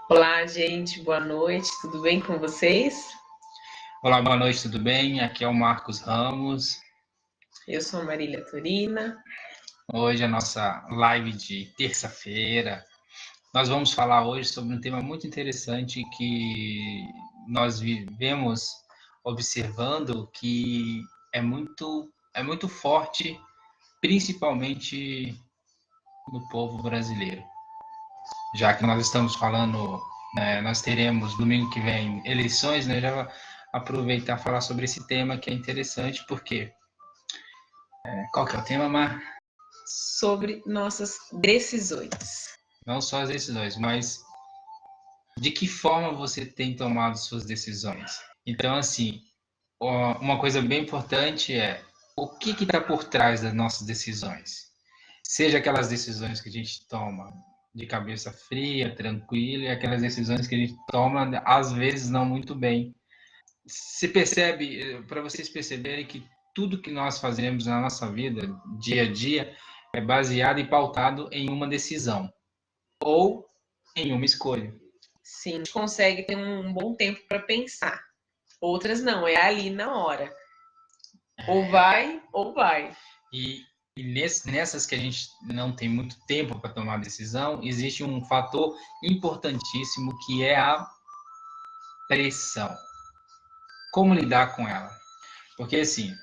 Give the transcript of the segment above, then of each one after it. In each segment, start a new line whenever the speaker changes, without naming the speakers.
Olá, gente, boa noite, tudo bem com vocês?
Olá, boa noite, tudo bem? Aqui é o Marcos Ramos.
Eu sou a Marília Torina.
Hoje é a nossa live de terça-feira. Nós vamos falar hoje sobre um tema muito interessante que nós vivemos observando que é muito forte, principalmente no povo brasileiro. Já que nós estamos falando, né, nós teremos domingo que vem eleições, né? Já vou aproveitar e falar sobre esse tema que é interessante, porque qual que é o tema, Mar?
Sobre nossas decisões.
Não só as decisões, mas de que forma você tem tomado suas decisões. Então, assim, uma coisa bem importante é o que está por trás das nossas decisões. Seja aquelas decisões que a gente toma de cabeça fria, tranquila, e aquelas decisões que a gente toma, às vezes, não muito bem. Se percebe, para vocês perceberem que tudo que nós fazemos na nossa vida, dia a dia, é baseado e pautado em uma decisão ou em uma escolha.
Sim, a gente consegue ter um bom tempo para pensar. Outras não, é ali na hora. Ou vai, ou vai.
E nessas que a gente não tem muito tempo para tomar decisão, existe um fator importantíssimo que é a pressão. Como lidar com ela? Porque assim,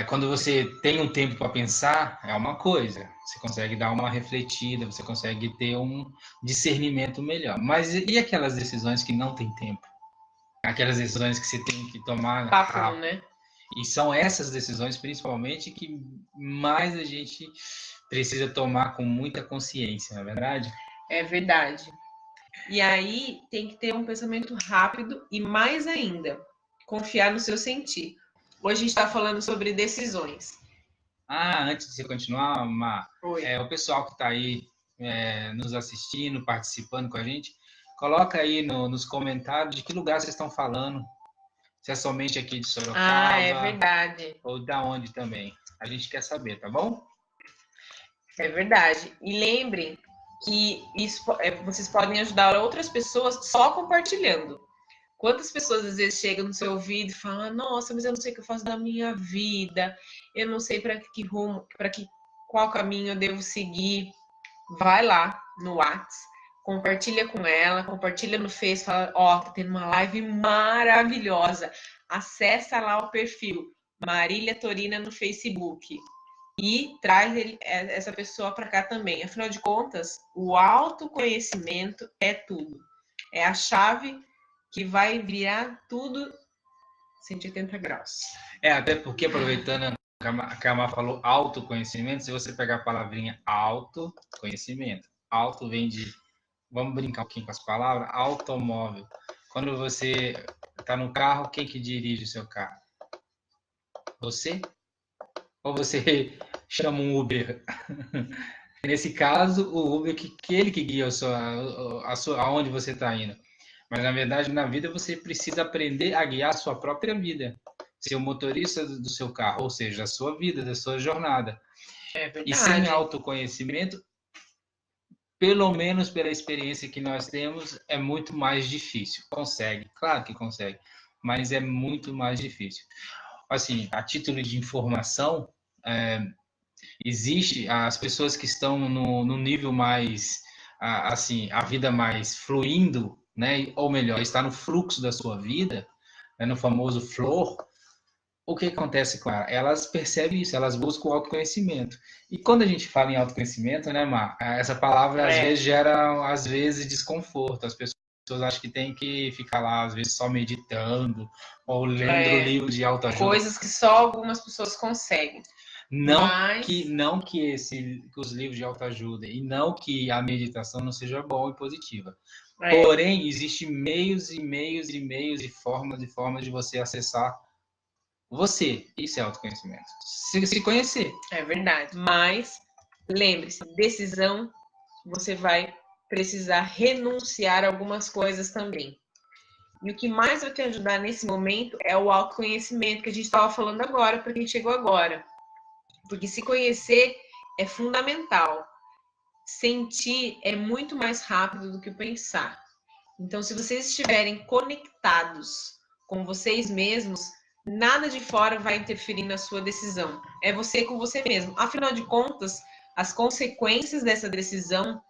quando você tem um tempo para pensar, é uma coisa. Você consegue dar uma refletida, você consegue ter um discernimento melhor. Mas e aquelas decisões que não tem tempo? Aquelas decisões que você tem que tomar
Papum,
rápido.
né?
E são essas decisões, principalmente, que mais a gente precisa tomar com muita consciência, não é verdade?
É verdade. E aí tem que ter um pensamento rápido e mais ainda, confiar no seu sentir. Hoje a gente está falando sobre decisões.
Antes de você continuar,
Oi.
o pessoal que está aí nos assistindo, participando com a gente, coloca aí nos comentários de que lugar vocês estão falando. Se é somente aqui de Sorocaba,
É verdade.
ou da onde também. A gente quer saber, tá bom?
É verdade. E lembrem que vocês podem ajudar outras pessoas só compartilhando. Quantas pessoas às vezes chegam no seu ouvido e falam: Nossa, mas eu não sei o que eu faço da minha vida, eu não sei para que rumo, qual caminho eu devo seguir. Vai lá no WhatsApp, compartilha com ela, compartilha no Face, fala: Ó, tá tendo uma live maravilhosa. Acessa lá o perfil Marília Torina no Facebook e traz essa pessoa para cá também. Afinal de contas, o autoconhecimento é tudo. É a chave que vai virar tudo 180 graus.
Até porque, aproveitando que a Má falou autoconhecimento, se você pegar a palavrinha autoconhecimento, auto vem de, vamos brincar um pouquinho com as palavras, automóvel. Quando você está no carro, quem que dirige o seu carro? Você? Ou você chama um Uber? Nesse caso, o Uber que ele que guia aonde você está indo. Mas na verdade, na vida você precisa aprender a guiar a sua própria vida, ser o motorista do seu carro, ou seja, a sua vida, da sua jornada.
É verdade.
E sem autoconhecimento, pelo menos pela experiência que nós temos, é muito mais difícil. Consegue, claro que consegue, mas é muito mais difícil. Assim, a título de informação, existe as pessoas que estão no nível mais, assim, a vida mais fluindo, né? Ou melhor, está no fluxo da sua vida, né? No famoso flow. O que acontece com ela? Elas percebem isso, elas buscam o autoconhecimento. E quando a gente fala em autoconhecimento, né, Mar? Essa palavra às vezes gera, às vezes, desconforto. As pessoas acham que tem que ficar lá, às vezes, só meditando ou lendo livro de autoajuda.
Coisas que só algumas pessoas conseguem.
Não que os livros de autoajuda e não que a meditação não seja boa e positiva. Porém, existem meios e meios e meios e formas de você acessar você. Isso é autoconhecimento. Se conhecer.
É verdade. Mas, lembre-se, decisão, você vai precisar renunciar a algumas coisas também. E o que mais vai te ajudar nesse momento é o autoconhecimento que a gente estava falando agora, para quem chegou agora. Porque se conhecer é fundamental. sentir é muito mais rápido do que o pensar. Então, se vocês estiverem conectados com vocês mesmos, nada de fora vai interferir na sua decisão. É você com você mesmo. Afinal de contas, as consequências dessa decisão,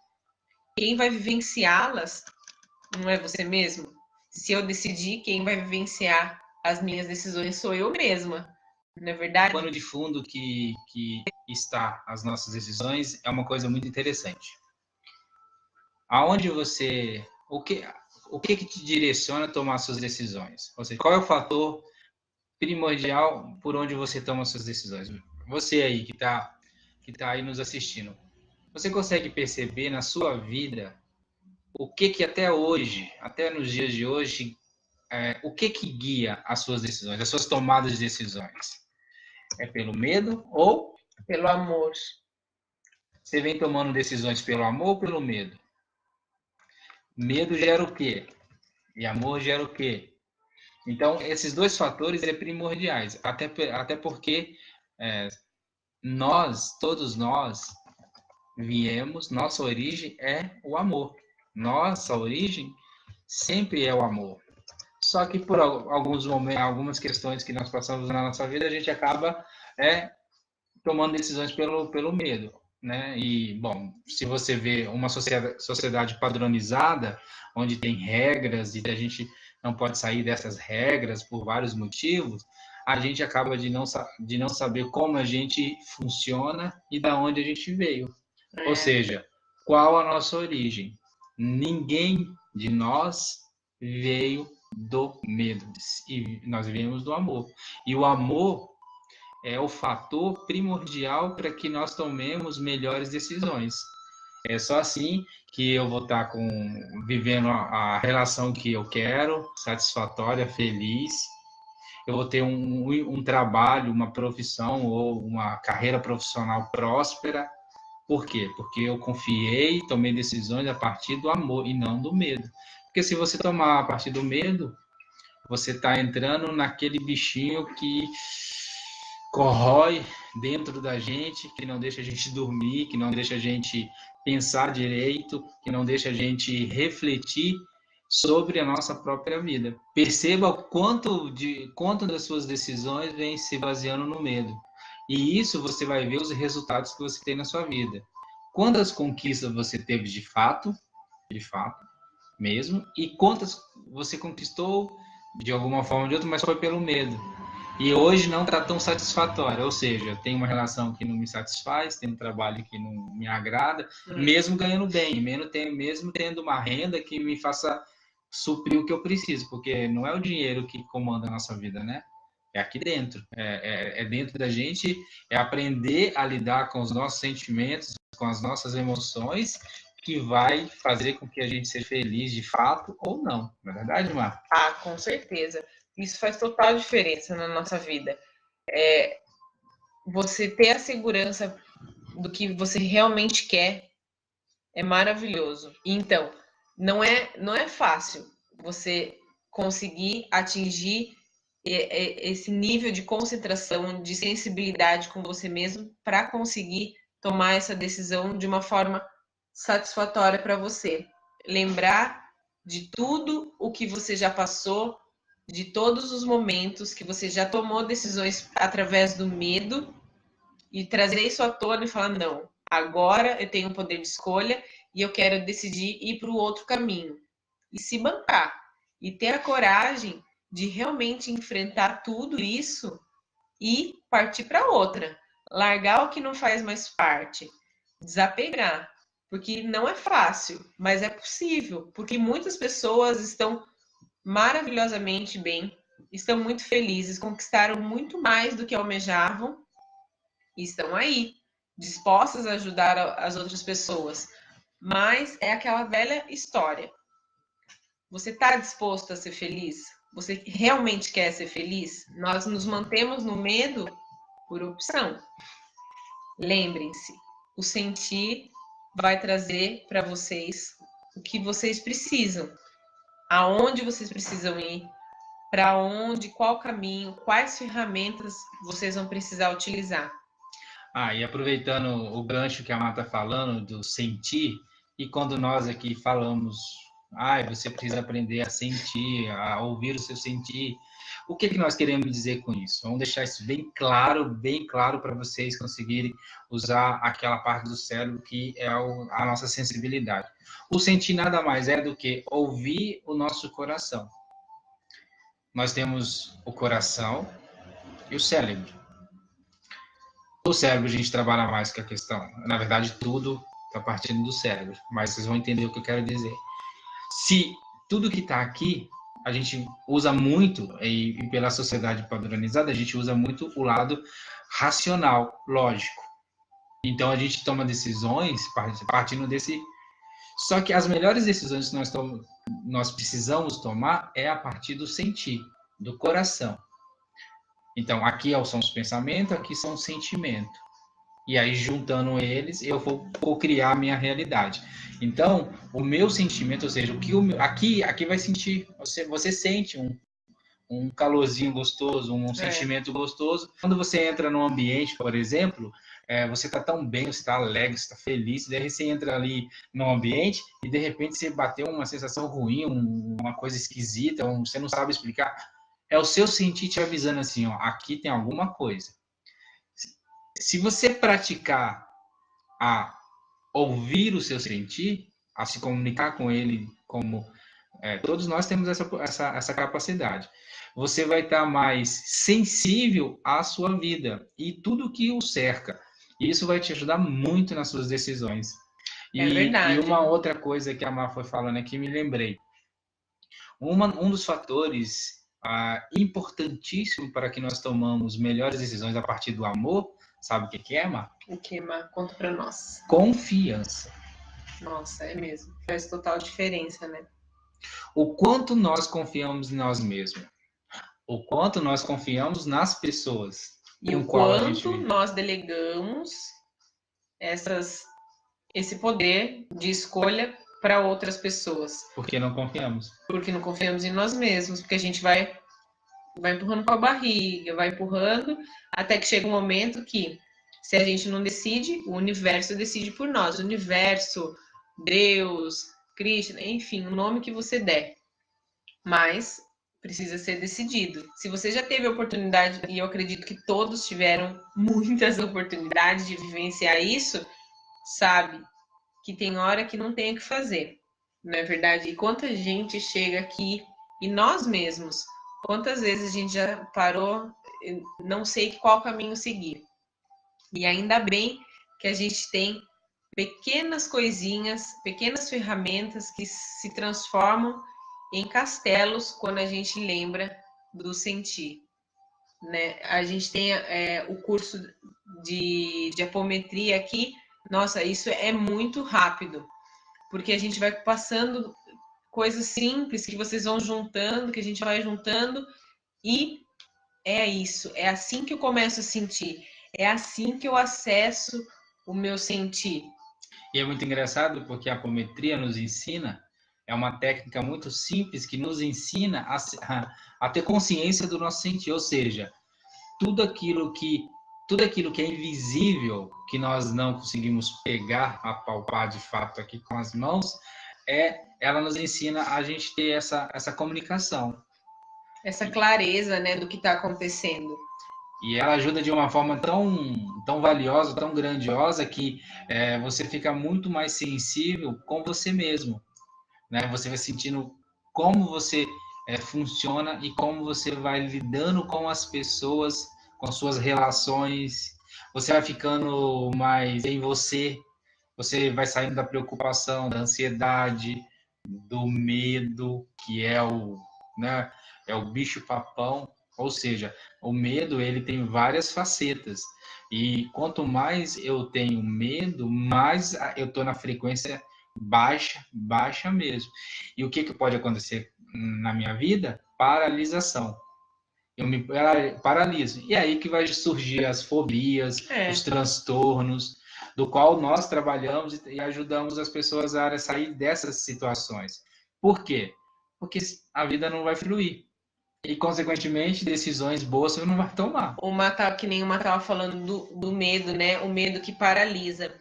quem vai vivenciá-las não é você mesmo? Se eu decidir, quem vai vivenciar as minhas decisões sou eu mesma. Não é verdade?
O pano de fundo que está as nossas decisões é uma coisa muito interessante. Aonde você... O que te direciona a tomar suas decisões? Ou seja, qual é o fator primordial por onde você toma suas decisões? Você aí que tá aí nos assistindo, você consegue perceber na sua vida o que até hoje, até nos dias de hoje, o que guia as suas decisões, as suas tomadas de decisões? É pelo medo ou
pelo amor?
Você vem tomando decisões pelo amor ou pelo medo? Medo gera o quê? E amor gera o quê? Então, esses dois fatores são primordiais, até porque todos nós viemos, nossa origem é o amor. Nossa origem sempre é o amor. Só que por alguns momentos, algumas questões que nós passamos na nossa vida, a gente acaba tomando decisões pelo medo, né? E, bom, se você vê uma sociedade padronizada, onde tem regras e a gente não pode sair dessas regras por vários motivos, a gente acaba de não saber como a gente funciona e da onde a gente veio. Ou seja, qual a nossa origem? Ninguém de nós veio do medo, e nós viemos do amor. E o amor é o fator primordial para que nós tomemos melhores decisões. É só assim que eu vou estar vivendo a relação que eu quero, satisfatória, feliz. Eu vou ter um trabalho, uma profissão ou uma carreira profissional próspera. Por quê? Porque eu confiei, tomei decisões a partir do amor e não do medo. Porque se você tomar a partir do medo, você está entrando naquele bichinho que corrói dentro da gente, que não deixa a gente dormir, que não deixa a gente pensar direito, que não deixa a gente refletir sobre a nossa própria vida. Perceba quanto das suas decisões vem se baseando no medo. E isso você vai ver os resultados que você tem na sua vida. Quantas conquistas você teve de fato mesmo, e quantas você conquistou de alguma forma ou de outra, mas foi pelo medo. E hoje não está tão satisfatória, ou seja, tem uma relação que não me satisfaz, tem um trabalho que não me agrada, mesmo ganhando bem, mesmo tendo uma renda que me faça suprir o que eu preciso, porque não é o dinheiro que comanda a nossa vida, né? É aqui dentro, é dentro da gente, é aprender a lidar com os nossos sentimentos, com as nossas emoções, que vai fazer com que a gente seja feliz de fato ou não. Não é verdade, Mar?
Ah, com certeza. Isso faz total diferença na nossa vida. Você ter a segurança do que você realmente quer é maravilhoso. Então, não é fácil você conseguir atingir esse nível de concentração, de sensibilidade com você mesmo para conseguir tomar essa decisão de uma forma satisfatória para você. Lembrar de tudo o que você já passou, de todos os momentos que você já tomou decisões através do medo e trazer isso à tona e falar, não, agora eu tenho um poder de escolha e eu quero decidir ir para o outro caminho. E se bancar. E ter a coragem de realmente enfrentar tudo isso e partir para outra. Largar o que não faz mais parte. Desapegar. Porque não é fácil, mas é possível. Porque muitas pessoas estão maravilhosamente bem, estão muito felizes, conquistaram muito mais do que almejavam e estão aí, dispostas a ajudar as outras pessoas. Mas é aquela velha história. Você está disposto a ser feliz? Você realmente quer ser feliz? Nós nos mantemos no medo por opção. Lembrem-se, o sentir vai trazer para vocês o que vocês precisam, aonde vocês precisam ir, para onde, qual caminho, quais ferramentas vocês vão precisar utilizar.
E aproveitando o gancho que a Marta está falando do sentir, e quando nós aqui falamos, você precisa aprender a sentir, a ouvir o seu sentir, o que nós queremos dizer com isso? Vamos deixar isso bem claro para vocês conseguirem usar aquela parte do cérebro que é a nossa sensibilidade. O sentir nada mais é do que ouvir o nosso coração. Nós temos o coração e o cérebro. O cérebro a gente trabalha mais que a questão. Na verdade, tudo está partindo do cérebro, mas vocês vão entender o que eu quero dizer. Se tudo que está aqui, a gente usa muito, e pela sociedade padronizada, a gente usa muito o lado racional, lógico. Então, a gente toma decisões partindo desse... Só que as melhores decisões que nós precisamos tomar é a partir do sentir, do coração. Então, aqui são os pensamentos, aqui são os sentimentos. E aí, juntando eles, eu vou criar a minha realidade. Então, o meu sentimento, ou seja, aqui vai sentir, você sente um calorzinho gostoso, um sentimento gostoso. Quando você entra num ambiente, por exemplo, você está tão bem, você está alegre, você está feliz, daí você entra ali num ambiente e, de repente, você bateu uma sensação ruim, uma coisa esquisita, você não sabe explicar. É o seu sentir te avisando assim, aqui tem alguma coisa. Se você praticar a ouvir o seu sentir, a se comunicar com ele, como todos nós temos essa capacidade, você vai estar mais sensível à sua vida e tudo que o cerca. E isso vai te ajudar muito nas suas decisões.
É verdade.
E uma outra coisa que a Mar foi falando aqui, me lembrei. Um dos fatores importantíssimo para que nós tomamos melhores decisões a partir do amor, sabe o que é, Mar?
O que, Mar? Conta para nós.
Confiança.
Nossa, é mesmo. Faz total diferença, né?
O quanto nós confiamos em nós mesmos. O quanto nós confiamos nas pessoas.
E o quanto nós delegamos esse poder de escolha para outras pessoas.
Porque não confiamos.
Porque não confiamos em nós mesmos. Porque a gente vai empurrando com a barriga, vai empurrando, até que chega um momento que, se a gente não decide, o universo decide por nós. O universo, Deus, Krishna, enfim, o nome que você der. Mas precisa ser decidido. Se você já teve a oportunidade, e eu acredito que todos tiveram muitas oportunidades de vivenciar isso, sabe que tem hora que não tem o que fazer. Não é verdade? E quanta gente chega aqui, e nós mesmos, quantas vezes a gente já parou, não sei qual caminho seguir. E ainda bem que a gente tem pequenas coisinhas, pequenas ferramentas que se transformam em castelos quando a gente lembra do sentir. Né? A gente tem o curso de apometria aqui. Nossa, isso é muito rápido, porque a gente vai passando coisas simples que vocês vão juntando, que a gente vai juntando, e é isso. É assim que eu começo a sentir. É assim que eu acesso o meu sentir.
E é muito engraçado porque a apometria nos ensina, é uma técnica muito simples que nos ensina a ter consciência do nosso sentir, ou seja, tudo aquilo que é invisível, que nós não conseguimos pegar, apalpar de fato aqui com as mãos, ela nos ensina a gente ter essa comunicação.
Essa clareza, né, do que está acontecendo.
E ela ajuda de uma forma tão valiosa, tão grandiosa, que você fica muito mais sensível com você mesmo. Né? Você vai sentindo como você funciona e como você vai lidando com as pessoas, com suas relações. Você vai ficando mais em você. Você vai saindo da preocupação, da ansiedade, do medo, que é o bicho-papão. Ou seja, o medo ele tem várias facetas. E quanto mais eu tenho medo, mais eu estou na frequência baixa mesmo. E o que pode acontecer na minha vida? Paralisação. Eu me paraliso. E aí que vai surgir as fobias, os transtornos, do qual nós trabalhamos e ajudamos as pessoas a sair dessas situações. Por quê? Porque a vida não vai fluir. E, consequentemente, decisões boas você não vai tomar.
Que nem uma estava falando do medo, né? O medo que paralisa.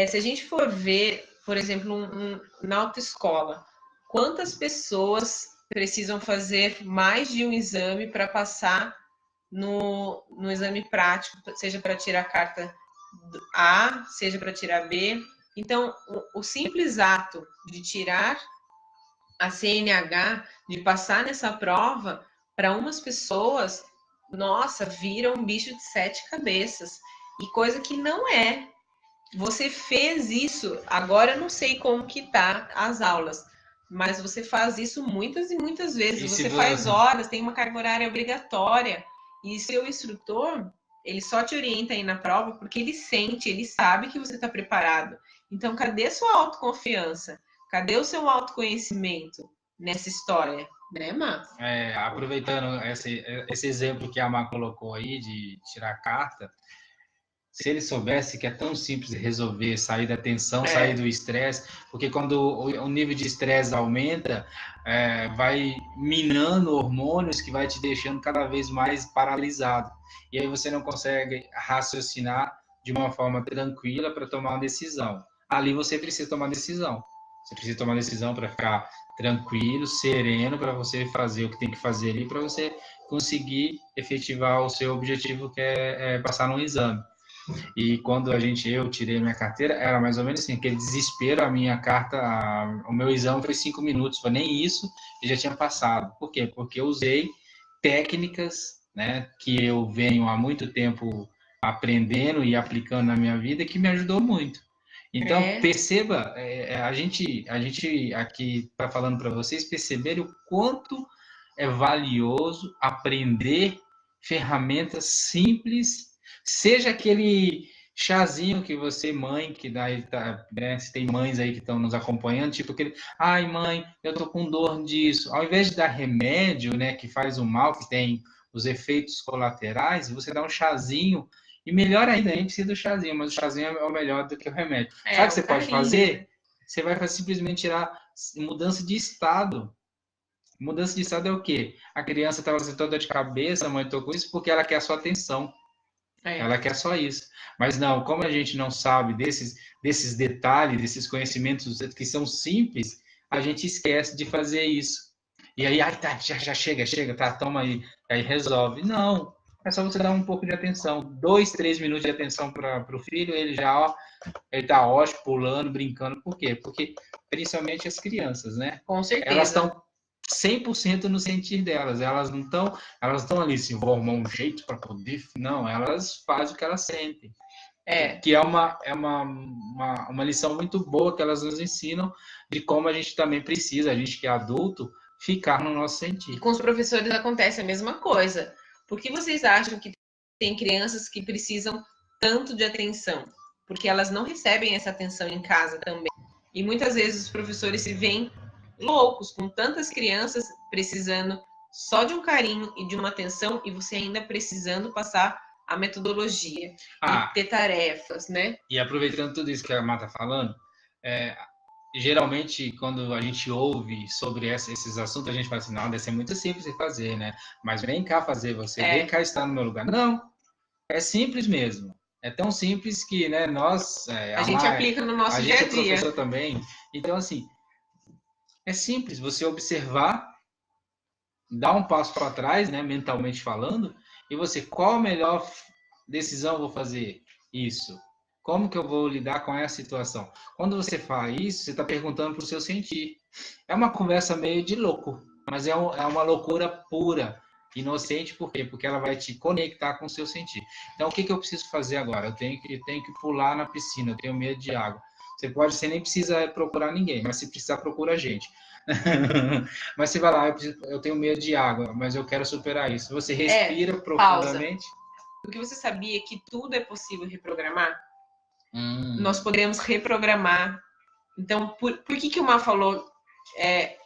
Se a gente for ver, por exemplo, na autoescola, quantas pessoas precisam fazer mais de um exame para passar no exame prático, seja para tirar a carta A, seja para tirar B. Então, o simples ato de tirar a CNH, de passar nessa prova, para umas pessoas, nossa, vira um bicho de 7 cabeças. E coisa que não é. Você fez isso, agora eu não sei como que tá as aulas, mas você faz isso muitas e muitas vezes. Você faz horas, tem uma carga horária obrigatória. E seu instrutor, ele só te orienta aí na prova porque ele sente, ele sabe que você está preparado. Então, cadê sua autoconfiança? Cadê o seu autoconhecimento nessa história? Né, Má?
Aproveitando esse exemplo que a Má colocou aí de tirar a carta, se ele soubesse que é tão simples resolver, sair da tensão, sair do estresse, porque quando o nível de estresse aumenta, vai minando hormônios que vai te deixando cada vez mais paralisado. E aí você não consegue raciocinar de uma forma tranquila para tomar uma decisão. Ali você precisa tomar decisão. Você precisa tomar decisão para ficar tranquilo, sereno, para você fazer o que tem que fazer ali, para você conseguir efetivar o seu objetivo, que é passar num exame. E quando eu tirei minha carteira, era mais ou menos assim, aquele desespero, a minha carta, o meu exame foi 5 minutos, foi nem isso, e já tinha passado. Por quê? Porque eu usei técnicas, né, que eu venho há muito tempo aprendendo e aplicando na minha vida, que me ajudou muito. Então, perceba, a gente aqui está falando para vocês perceberem o quanto é valioso aprender ferramentas simples, seja aquele chazinho que você, mãe, que daí tá, né, se tem mães aí que estão nos acompanhando, tipo aquele, ai mãe, eu tô com dor disso. Ao invés de dar remédio, né, que faz o mal, que tem os efeitos colaterais, você dá um chazinho. E melhor ainda, a gente precisa do chazinho, mas o chazinho é o melhor do que o remédio. Sabe o que você pode fazer? Você vai simplesmente tirar mudança de estado. Mudança de estado é o quê? A criança estava com toda de cabeça, a mãe estou com isso, porque ela quer a sua atenção. Ela quer só isso. Mas não, como a gente não sabe desses detalhes, desses conhecimentos que são simples, a gente esquece de fazer isso. E aí, tá, já chega, tá, toma aí resolve. Não, é só você dar um pouco de atenção, 2, 3 minutos de atenção para o filho, ele já, ele tá ótimo, pulando, brincando. Por quê? Porque, principalmente as crianças, né?
Com certeza.
Elas estão 100% no sentir delas, elas não estão ali assim, vou arrumar um jeito para poder, não, elas fazem o que elas sentem. Que é uma lição muito boa que elas nos ensinam de como a gente também precisa, a gente que é adulto, ficar no nosso sentir.
E com os professores acontece a mesma coisa. Por que vocês acham que tem crianças que precisam tanto de atenção? Porque elas não recebem essa atenção em casa também. E muitas vezes os professores se veem loucos com tantas crianças precisando só de um carinho e de uma atenção, e você ainda precisando passar a metodologia e ter tarefas, né?
E aproveitando tudo isso que a Má está falando, geralmente, quando a gente ouve sobre esses assuntos, a gente fala assim, não, deve ser muito simples de fazer, né? Mas vem cá fazer você, vem cá estar no meu lugar. Não, é simples mesmo. É tão simples que, né, nós...
a gente aplica no nosso dia a dia.
A gente é professor também. Então, assim, é simples você observar, dar um passo para trás, né, mentalmente falando, e você, qual a melhor decisão eu vou fazer? Isso. Como que eu vou lidar com essa situação? Quando você fala isso, você está perguntando para o seu sentir. É uma conversa meio de louco, mas é uma loucura pura, inocente. Por quê? Porque ela vai te conectar com o seu sentir. Então, o que eu preciso fazer agora? Eu tenho que pular na piscina, eu tenho medo de água. Você nem precisa procurar ninguém, mas se precisar, procura a gente. Mas você vai lá, eu tenho medo de água, mas eu quero superar isso. Você respira profundamente.
Pausa. Porque você sabia que tudo é possível reprogramar? Nós podemos reprogramar. Então, por que o Má falou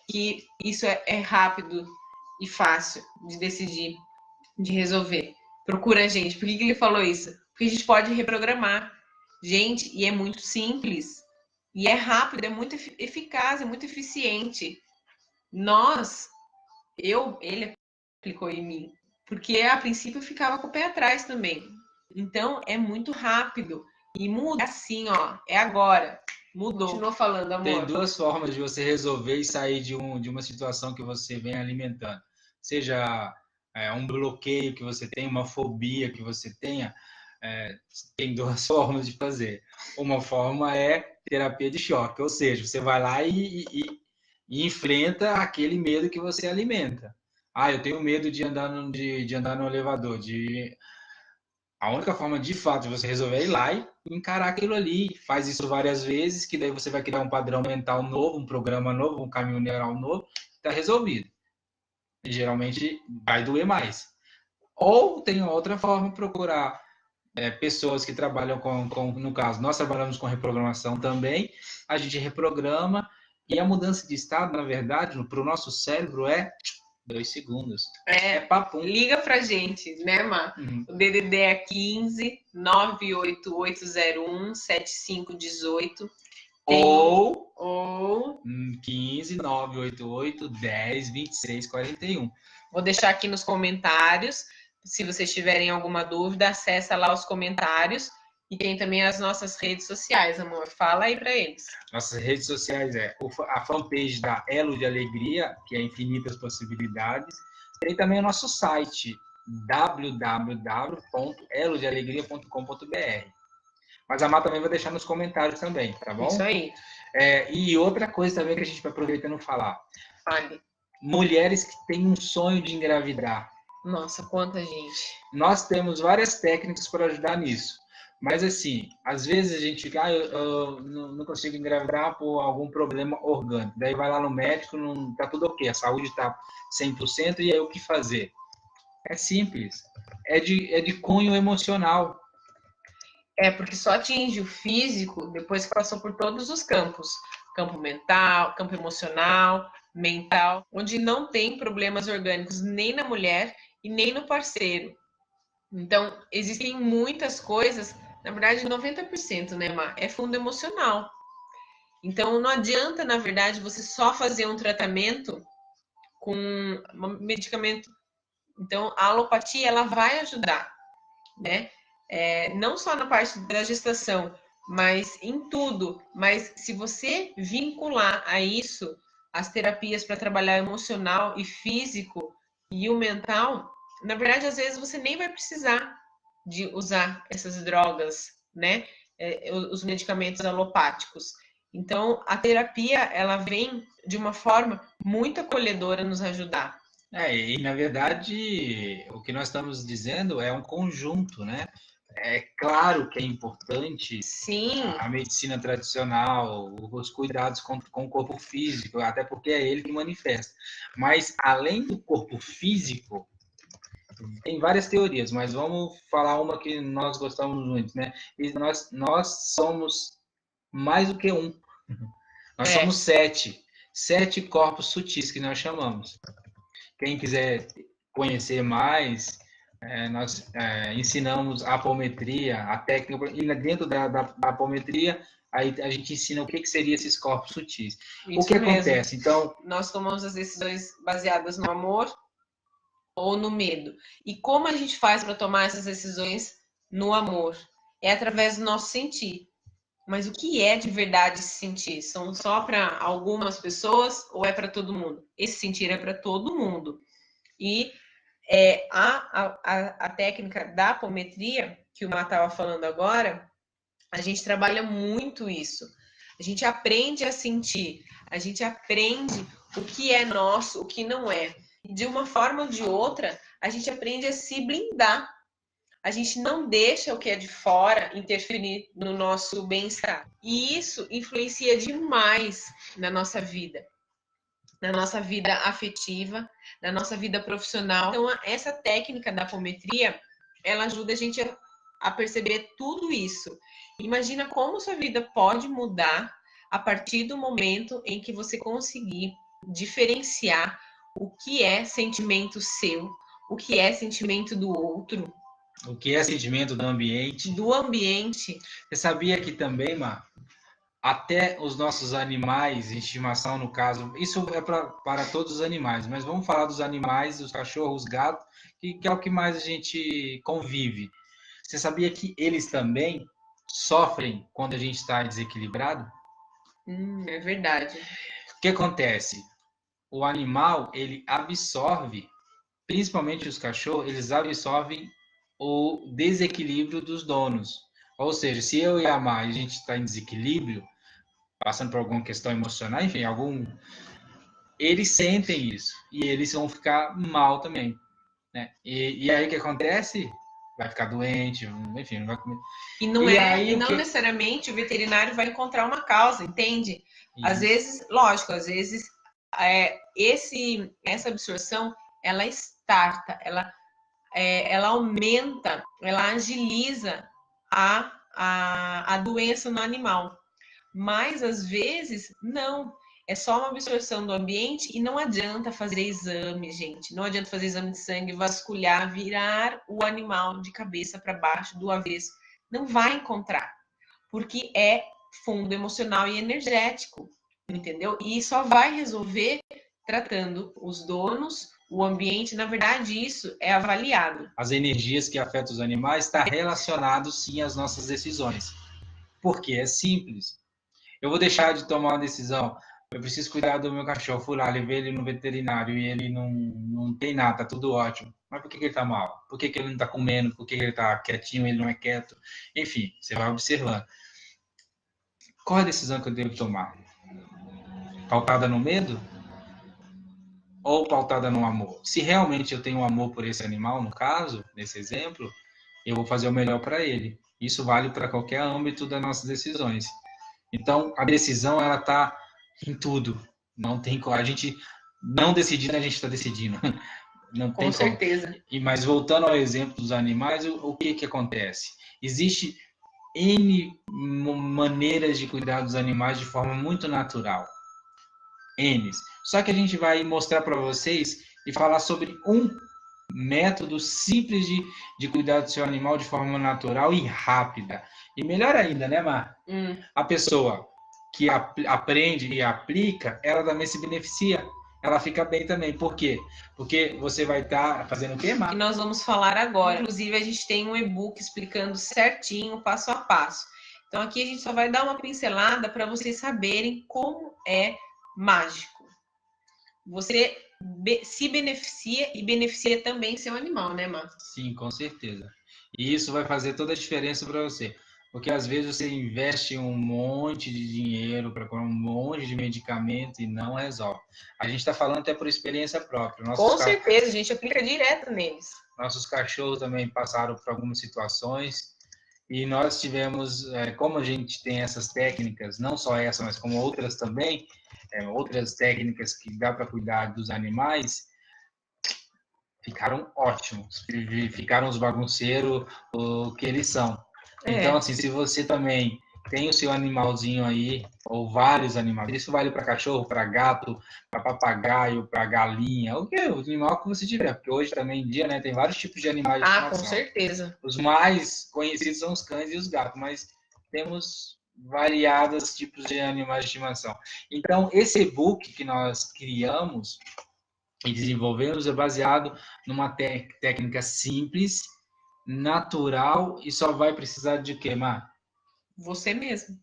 que isso é rápido e fácil de decidir, de resolver? Procura a gente. Por que ele falou isso? Porque a gente pode reprogramar. Gente, e é muito simples. E é rápido, é muito eficaz, é muito eficiente. Ele aplicou em mim. Porque a princípio eu ficava com o pé atrás também. Então é muito rápido. E muda assim, ó. É agora. Mudou. Continuou falando, amor.
Tem duas formas de você resolver e sair de uma situação que você vem alimentando. Seja um bloqueio que você tem, uma fobia que você tenha, tem duas formas de fazer. Uma forma é terapia de choque, ou seja, você vai lá e enfrenta aquele medo que você alimenta. Ah, eu tenho medo de andar no elevador. A única forma, de fato, de você resolver é ir lá e encarar aquilo ali. Faz isso várias vezes, que daí você vai criar um padrão mental novo, um programa novo, um caminho neural novo, está resolvido. E geralmente vai doer mais. Ou tem outra forma, procurar pessoas que trabalham no caso, nós trabalhamos com reprogramação também, a gente reprograma, e a mudança de estado, na verdade, para o nosso cérebro é 2 segundos.
Papo. Liga pra gente, né, Má? O DDD é 15 98801 7518. Ou
15 988 10 26 41.
Vou deixar aqui nos comentários. Se vocês tiverem alguma dúvida, acessa lá os comentários. E tem também as nossas redes sociais, amor. Fala aí para eles.
Nossas redes sociais a fanpage da Elo de Alegria, que é Infinitas Possibilidades. Tem também o nosso site, www.elodealegria.com.br. Mas a Má também vai deixar nos comentários também, tá bom?
Isso aí.
E outra coisa também que a gente vai aproveitando falar.
Fale.
Mulheres que têm um sonho de engravidar.
Nossa, quanta gente.
Nós temos várias técnicas para ajudar nisso. Mas assim, às vezes a gente fica, eu não consigo engravidar por algum problema orgânico. Daí vai lá no médico, não tá tudo ok, a saúde está 100%, e aí o que fazer? É simples, é de cunho emocional.
Porque só atinge o físico depois que passou por todos os campos. Campo mental, campo emocional, mental, onde não tem problemas orgânicos nem na mulher e nem no parceiro. Então, existem muitas coisas, na verdade 90%, né, Má? É fundo emocional. Então, não adianta, na verdade, você só fazer um tratamento com um medicamento. Então, a alopatia, ela vai ajudar, né? Não só na parte da gestação, mas em tudo. Mas se você vincular a isso as terapias para trabalhar emocional e físico e o mental, na verdade, às vezes você nem vai precisar de usar essas drogas, né? Os medicamentos alopáticos. Então, a terapia, ela vem de uma forma muito acolhedora nos ajudar.
E na verdade, o que nós estamos dizendo é um conjunto, né? É claro que é importante.
Sim.
A medicina tradicional, os cuidados com o corpo físico, até porque é ele que manifesta. Mas, além do corpo físico, tem várias teorias, mas vamos falar uma que nós gostamos muito, né? E nós somos mais do que um. Nós somos 7. 7 corpos sutis que nós chamamos. Quem quiser conhecer mais, nós ensinamos a apometria, a técnica, e dentro da apometria, aí a gente ensina o que seria esses corpos sutis.
Isso
o que
mesmo.
acontece? Então,
nós tomamos as decisões baseadas no amor ou no medo. E como a gente faz para tomar essas decisões no amor? É através do nosso sentir. Mas o que é de verdade esse sentir? São só para algumas pessoas ou é para todo mundo? Esse sentir é para todo mundo. E a técnica da apometria, que o Má estava falando agora, a gente trabalha muito isso. A gente aprende a sentir, a gente aprende o que é nosso, o que não é. E de uma forma ou de outra, a gente aprende a se blindar. A gente não deixa o que é de fora interferir no nosso bem-estar. E isso influencia demais na nossa vida afetiva, na nossa vida profissional. Então, essa técnica da apometria, ela ajuda a gente a perceber tudo isso. Imagina como sua vida pode mudar a partir do momento em que você conseguir diferenciar o que é sentimento seu, o que é sentimento do outro.
O que é sentimento do ambiente.
Do ambiente.
Você sabia que também, Má, até os nossos animais de estimação, no caso, isso é para todos os animais, mas vamos falar dos animais, os cachorros, os gatos, que é o que mais a gente convive. Você sabia que eles também sofrem quando a gente está desequilibrado?
É verdade.
O que acontece? O animal, ele absorve, principalmente os cachorros, eles absorvem o desequilíbrio dos donos. Ou seja, se eu e a Mar, a gente está em desequilíbrio, passando por alguma questão emocional, enfim, eles sentem isso e eles vão ficar mal também, né? E aí o que acontece? Vai ficar doente, enfim, não vai comer.
E não necessariamente o veterinário vai encontrar uma causa, entende? Às vezes, lógico, às vezes essa absorção ela starta, ela aumenta, ela agiliza a doença no animal. Mas às vezes não. É só uma absorção do ambiente e não adianta fazer exame, gente. Não adianta fazer exame de sangue, vasculhar, virar o animal de cabeça para baixo, do avesso. Não vai encontrar, porque é fundo emocional e energético, entendeu? E só vai resolver tratando os donos, o ambiente. Na verdade, isso é avaliado.
As energias que afetam os animais está relacionado sim às nossas decisões. Porque é simples. Eu vou deixar de tomar uma decisão. Eu preciso cuidar do meu cachorro. Fui lá, levei ele no veterinário e ele não tem nada, tá tudo ótimo. Mas por que ele tá mal? Por que ele não tá comendo? Por que ele tá quietinho, ele não é quieto? Enfim, você vai observando. Qual é a decisão que eu devo tomar? Pautada no medo? Ou pautada no amor? Se realmente eu tenho um amor por esse animal, no caso, nesse exemplo, eu vou fazer o melhor para ele. Isso vale para qualquer âmbito das nossas decisões. Então, a decisão, ela está em tudo. Não tem como. A gente não decidindo, a gente está decidindo. Não tem
Com certeza.
Mas voltando ao exemplo dos animais, o que acontece? Existe N maneiras de cuidar dos animais de forma muito natural. N. Só que a gente vai mostrar para vocês e falar sobre um método simples de cuidar do seu animal de forma natural e rápida. E melhor ainda, né, Mar? A pessoa que aprende e aplica, ela também se beneficia. Ela fica bem também. Por quê? Porque você vai estar fazendo o quê, Mar?
Que nós vamos falar agora. Inclusive, a gente tem um e-book explicando certinho, passo a passo. Então, aqui a gente só vai dar uma pincelada para vocês saberem como é mágico. Você se beneficia e beneficia também seu animal, né, Mar?
Sim, com certeza. E isso vai fazer toda a diferença para você. Porque às vezes você investe um monte de dinheiro para comprar um monte de medicamento e não resolve. A gente está falando até por experiência própria.
Com certeza, a gente aplica direto neles.
Nossos cachorros também passaram por algumas situações e nós tivemos, como a gente tem essas técnicas, não só essa, mas como outras também, outras técnicas que dá para cuidar dos animais, ficaram ótimos, ficaram os bagunceiros o que eles são. Então, assim, se você também tem o seu animalzinho aí, ou vários animais, isso vale para cachorro, para gato, para papagaio, para galinha, o animal que você tiver, porque hoje também em dia, né, tem vários tipos de animais de estimação.
Com certeza.
Os mais conhecidos são os cães e os gatos, mas temos variados tipos de animais de estimação. Então, esse e-book que nós criamos e desenvolvemos é baseado numa técnica simples, natural e só vai precisar de quê, Mar?
Você mesmo.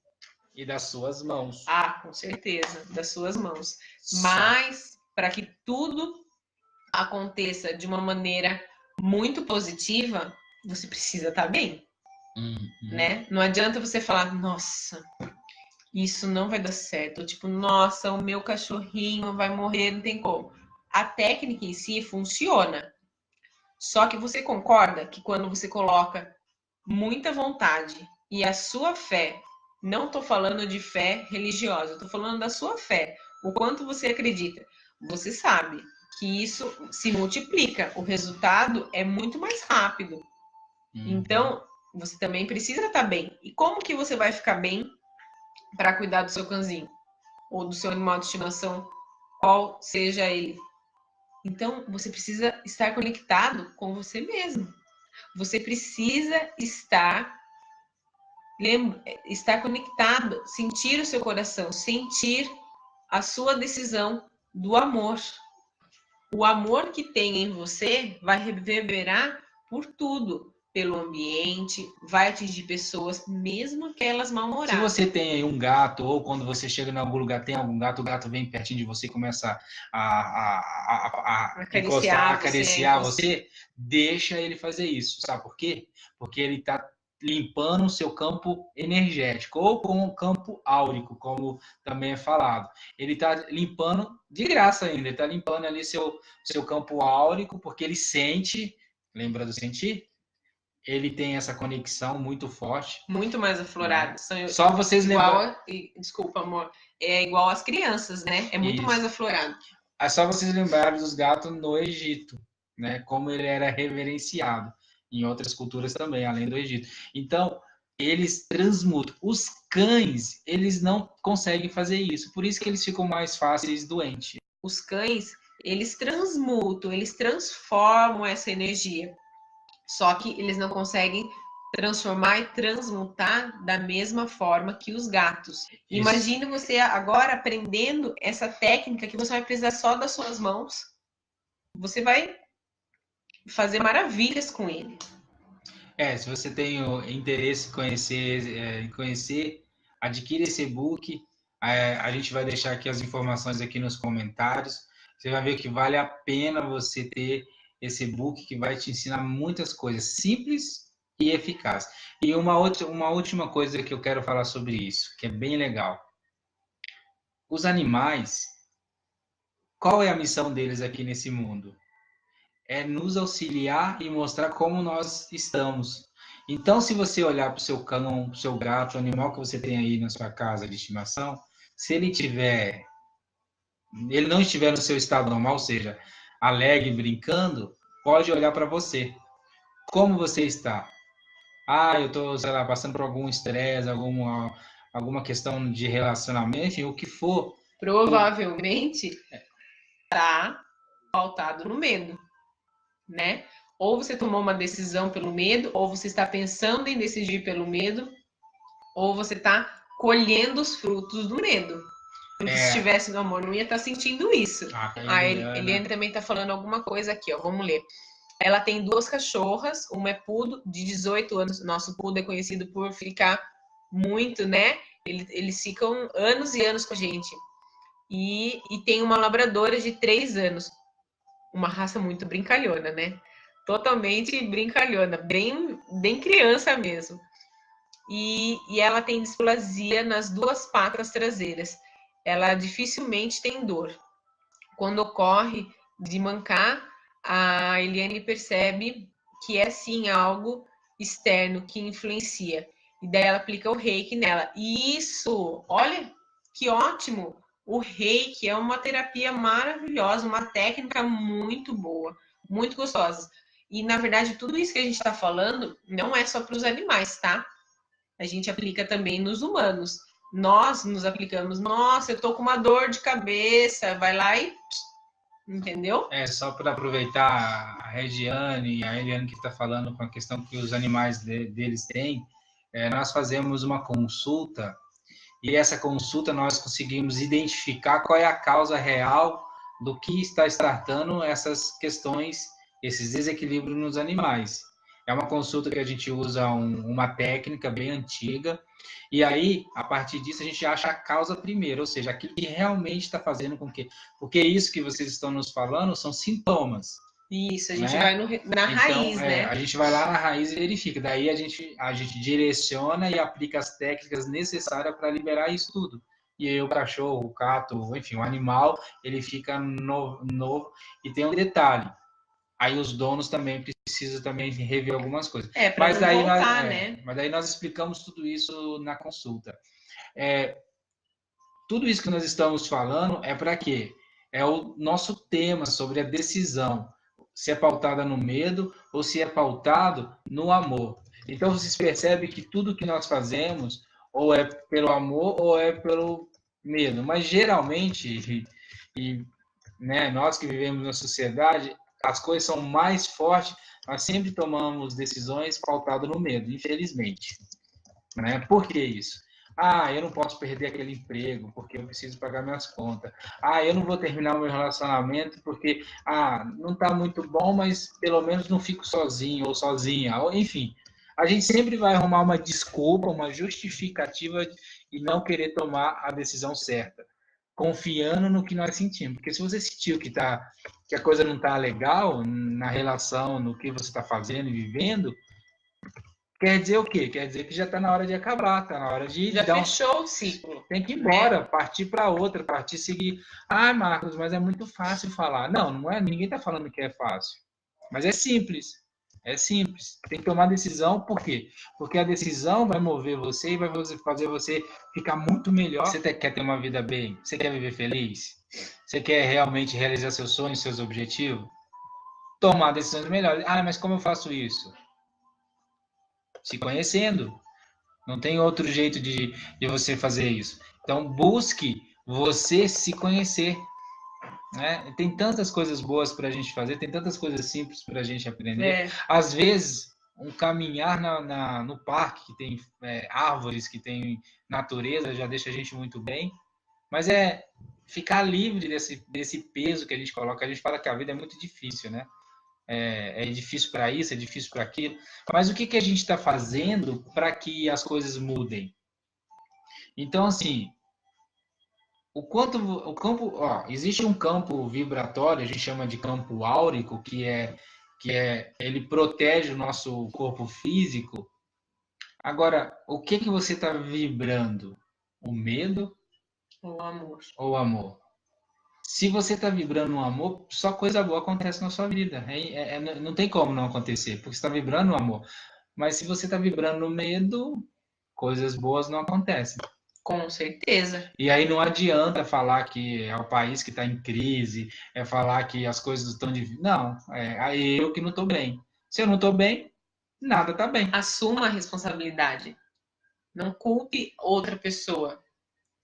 E das suas mãos.
Com certeza, das suas mãos. Mas, para que tudo aconteça de uma maneira muito positiva, você precisa estar bem, né? Não adianta você falar, nossa, isso não vai dar certo. Ou tipo, nossa, o meu cachorrinho vai morrer, não tem como. A técnica em si funciona. Só que você concorda que quando você coloca muita vontade e a sua fé, não estou falando de fé religiosa, estou falando da sua fé, o quanto você acredita, você sabe que isso se multiplica, o resultado é muito mais rápido. Então, você também precisa estar bem. E como que você vai ficar bem para cuidar do seu cãozinho? Ou do seu animal de estimação, qual seja ele? Então, você precisa estar conectado com você mesmo. Você precisa estar estar conectado, sentir o seu coração, sentir a sua decisão do amor. O amor que tem em você vai reverberar por tudo, pelo ambiente, vai atingir pessoas, mesmo aquelas
Se
mal-humoradas.
você tem aí um gato, ou quando você chega em algum lugar, tem algum gato, o gato vem pertinho de você e começa a encostar, acariciar você, deixa ele fazer isso. Sabe por quê? Porque ele está limpando o seu campo energético, ou com o campo áurico, como também é falado. Ele está limpando, de graça ainda, ele está limpando ali seu campo áurico, porque ele sente, lembra do sentir? Ele tem essa conexão muito forte.
Muito mais aflorado.
Só vocês lembram.
Desculpa, amor. É igual às crianças, né? É muito mais aflorado.
É só vocês lembrarem dos gatos no Egito, né? Como ele era reverenciado em outras culturas também, além do Egito. Então, eles transmutam. Os cães, eles não conseguem fazer isso. Por isso que eles ficam mais fáceis doentes.
Os cães, eles transmutam, eles transformam essa energia. Só que eles não conseguem transformar e transmutar da mesma forma que os gatos. Isso. Imagina você agora aprendendo essa técnica que você vai precisar só das suas mãos. Você vai fazer maravilhas com ele.
Se você tem o interesse em conhecer, adquire esse e-book. A gente vai deixar aqui as informações aqui nos comentários. Você vai ver que vale a pena você ter esse e-book que vai te ensinar muitas coisas simples e eficazes. E uma última coisa que eu quero falar sobre isso, que é bem legal. Os animais, qual é a missão deles aqui nesse mundo? É nos auxiliar e mostrar como nós estamos. Então, se você olhar para o seu cão, para o seu gato, o animal que você tem aí na sua casa de estimação, se ele não estiver no seu estado normal, ou seja, alegre, brincando, pode olhar para você. Como você está? Eu estou, sei lá, passando por algum estresse, alguma questão de relacionamento, enfim, o que for.
Provavelmente está pautado no medo, né? Ou você tomou uma decisão pelo medo, ou você está pensando em decidir pelo medo, ou você está colhendo os frutos do medo. Porque se estivesse no amor, não ia estar sentindo isso. A Eliane também está falando alguma coisa aqui, ó. Vamos ler. Ela tem 2 cachorras, uma é Poodle, de 18 anos. Nosso Poodle é conhecido por ficar muito, né? Eles ficam anos e anos com a gente. E tem uma labradora de 3 anos. Uma raça muito brincalhona, né? Totalmente brincalhona, bem criança mesmo. E ela tem displasia nas 2 patas traseiras. Ela dificilmente tem dor. Quando ocorre de mancar, a Eliane percebe que é sim algo externo que influencia. E daí ela aplica o reiki nela. E isso, olha que ótimo! O reiki é uma terapia maravilhosa, uma técnica muito boa, muito gostosa. E, na verdade, tudo isso que a gente está falando não é só para os animais, tá? A gente aplica também nos humanos. Nós nos aplicamos, nossa, eu tô com uma dor de cabeça, vai lá e... Entendeu?
Só para aproveitar a Regiane e a Eliane que está falando com a questão que os animais deles têm, nós fazemos uma consulta e essa consulta nós conseguimos identificar qual é a causa real do que está startando essas questões, esses desequilíbrios nos animais. É uma consulta que a gente usa uma técnica bem antiga, e aí, a partir disso, a gente acha a causa primeiro, ou seja, aquilo que realmente está fazendo com que... Porque isso que vocês estão nos falando são sintomas.
Isso, a gente vai na raiz, né?
A gente vai lá na raiz e verifica. Daí a gente direciona e aplica as técnicas necessárias para liberar isso tudo. E aí o cachorro, o gato, enfim, o animal, ele fica novo. E tem um detalhe. Aí os donos também precisam também rever algumas coisas.
Mas daí voltar, né?
Mas daí nós explicamos tudo isso na consulta. Tudo isso que nós estamos falando é para quê? É o nosso tema sobre a decisão. Se é pautada no medo ou se é pautado no amor. Então, vocês percebem que tudo que nós fazemos ou é pelo amor ou é pelo medo. Mas, geralmente, né, nós que vivemos na sociedade, as coisas são mais fortes, nós sempre tomamos decisões pautadas no medo, infelizmente. né? Por que isso? Ah, eu não posso perder aquele emprego porque eu preciso pagar minhas contas. Ah, eu não vou terminar o meu relacionamento porque não está muito bom, mas pelo menos não fico sozinho ou sozinha. Ou, enfim, a gente sempre vai arrumar uma desculpa, uma justificativa e não querer tomar a decisão certa, confiando no que nós sentimos. Porque se você sentiu que a coisa não está legal na relação, no que você está fazendo e vivendo, quer dizer o quê? Quer dizer que já está na hora de acabar, está na hora de
Já fechou o ciclo.
Tem que ir embora, partir para outra, partir seguir. Ah, Marcos, mas é muito fácil falar. Não, não é. Ninguém está falando que é fácil. Mas é simples. É simples. Tem que tomar decisão, por quê? Porque a decisão vai mover você e vai fazer você ficar muito melhor. Você quer ter uma vida bem? Você quer viver feliz? Você quer realmente realizar seus sonhos, seus objetivos? Tomar decisões melhores. Ah, mas como eu faço isso? Se conhecendo. Não tem outro jeito de você fazer isso. Então, busque você se conhecer. Né? Tem tantas coisas boas para a gente fazer, tem tantas coisas simples para a gente aprender. Às vezes, um caminhar no parque, que tem árvores, que tem natureza, já deixa a gente muito bem. Mas é ficar livre desse peso que a gente coloca. A gente fala que a vida é muito difícil, né? É difícil para isso, é difícil para aquilo. Mas o que a gente está fazendo para que as coisas mudem? Então, assim, existe um campo vibratório, a gente chama de campo áurico, que ele protege o nosso corpo físico. Agora, o que você está vibrando? O medo
ou o amor?
Ou o amor? Se você está vibrando no amor, só coisa boa acontece na sua vida. Não tem como não acontecer, porque você está vibrando no amor. Mas se você está vibrando no medo, coisas boas não acontecem.
Com certeza.
E aí não adianta falar que é o país que está em crise, é falar que as coisas estão difíceis. Não, é eu que não estou bem. Se eu não estou bem, nada está bem.
Assuma a responsabilidade. Não culpe outra pessoa.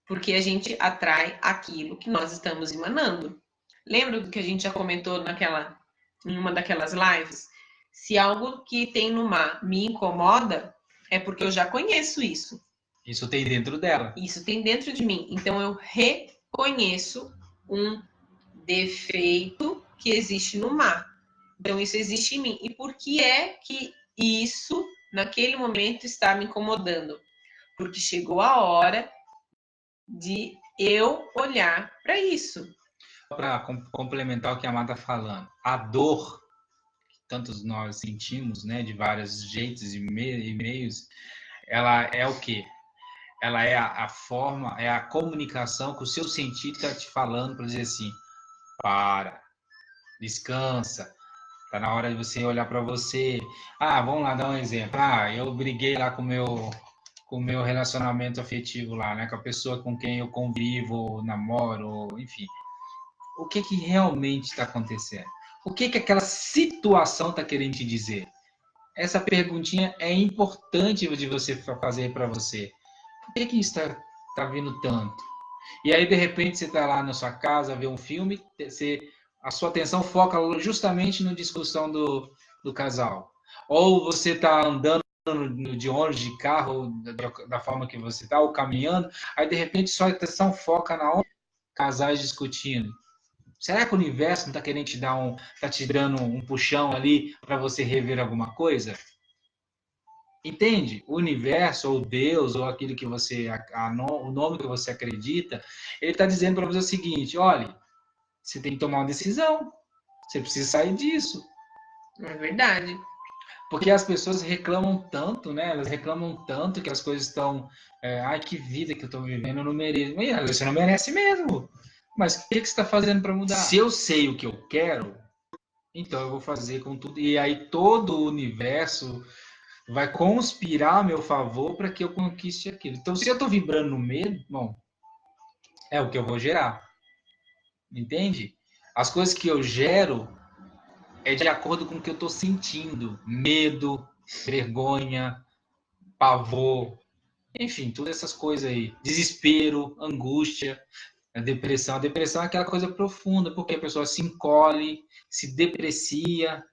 Porque a gente atrai aquilo que nós estamos emanando. Lembra do que a gente já comentou em uma daquelas lives? Se algo que tem no mar me incomoda, é porque eu já conheço isso.
Isso tem dentro dela.
Isso tem dentro de mim. Então eu reconheço um defeito que existe no mar. Então isso existe em mim. E por que é que isso, naquele momento, está me incomodando? Porque chegou a hora de eu olhar para isso.
Para complementar o que a Má está falando, a dor que tantos nós sentimos, né, de vários jeitos e meios, ela é o quê? Ela é a forma, é a comunicação que o seu sentido está te falando para dizer assim, para, descansa, tá na hora de você olhar para você. Vamos lá dar um exemplo. Eu briguei lá com o meu relacionamento afetivo lá, né? Com a pessoa com quem eu convivo, namoro, enfim. O que realmente está acontecendo? O que aquela situação está querendo te dizer? Essa perguntinha é importante de você fazer para você. Por que isso está vindo tanto? E aí, de repente, você está lá na sua casa, vê um filme, a sua atenção foca justamente na discussão do casal. Ou você está andando de ônibus, de carro, da forma que você está, ou caminhando, aí de repente sua atenção foca na hora casais discutindo. Será que o universo não está querendo te dando um puxão ali para você rever alguma coisa? Entende? O universo, ou Deus, ou aquilo que você, o nome que você acredita, ele está dizendo para você o seguinte: olha, você tem que tomar uma decisão, você precisa sair disso.
É verdade.
Porque as pessoas reclamam tanto, né? Elas reclamam tanto que as coisas estão. Que vida que eu estou vivendo, eu não mereço. Você não merece mesmo. Mas o que você está fazendo para mudar? Se eu sei o que eu quero, então eu vou fazer com tudo. E aí todo o universo vai conspirar a meu favor para que eu conquiste aquilo. Então, se eu estou vibrando no medo, bom, é o que eu vou gerar. Entende? As coisas que eu gero é de acordo com o que eu estou sentindo. Medo, vergonha, pavor, enfim, todas essas coisas aí. Desespero, angústia, a depressão. A depressão é aquela coisa profunda, porque a pessoa se encolhe, se deprecia.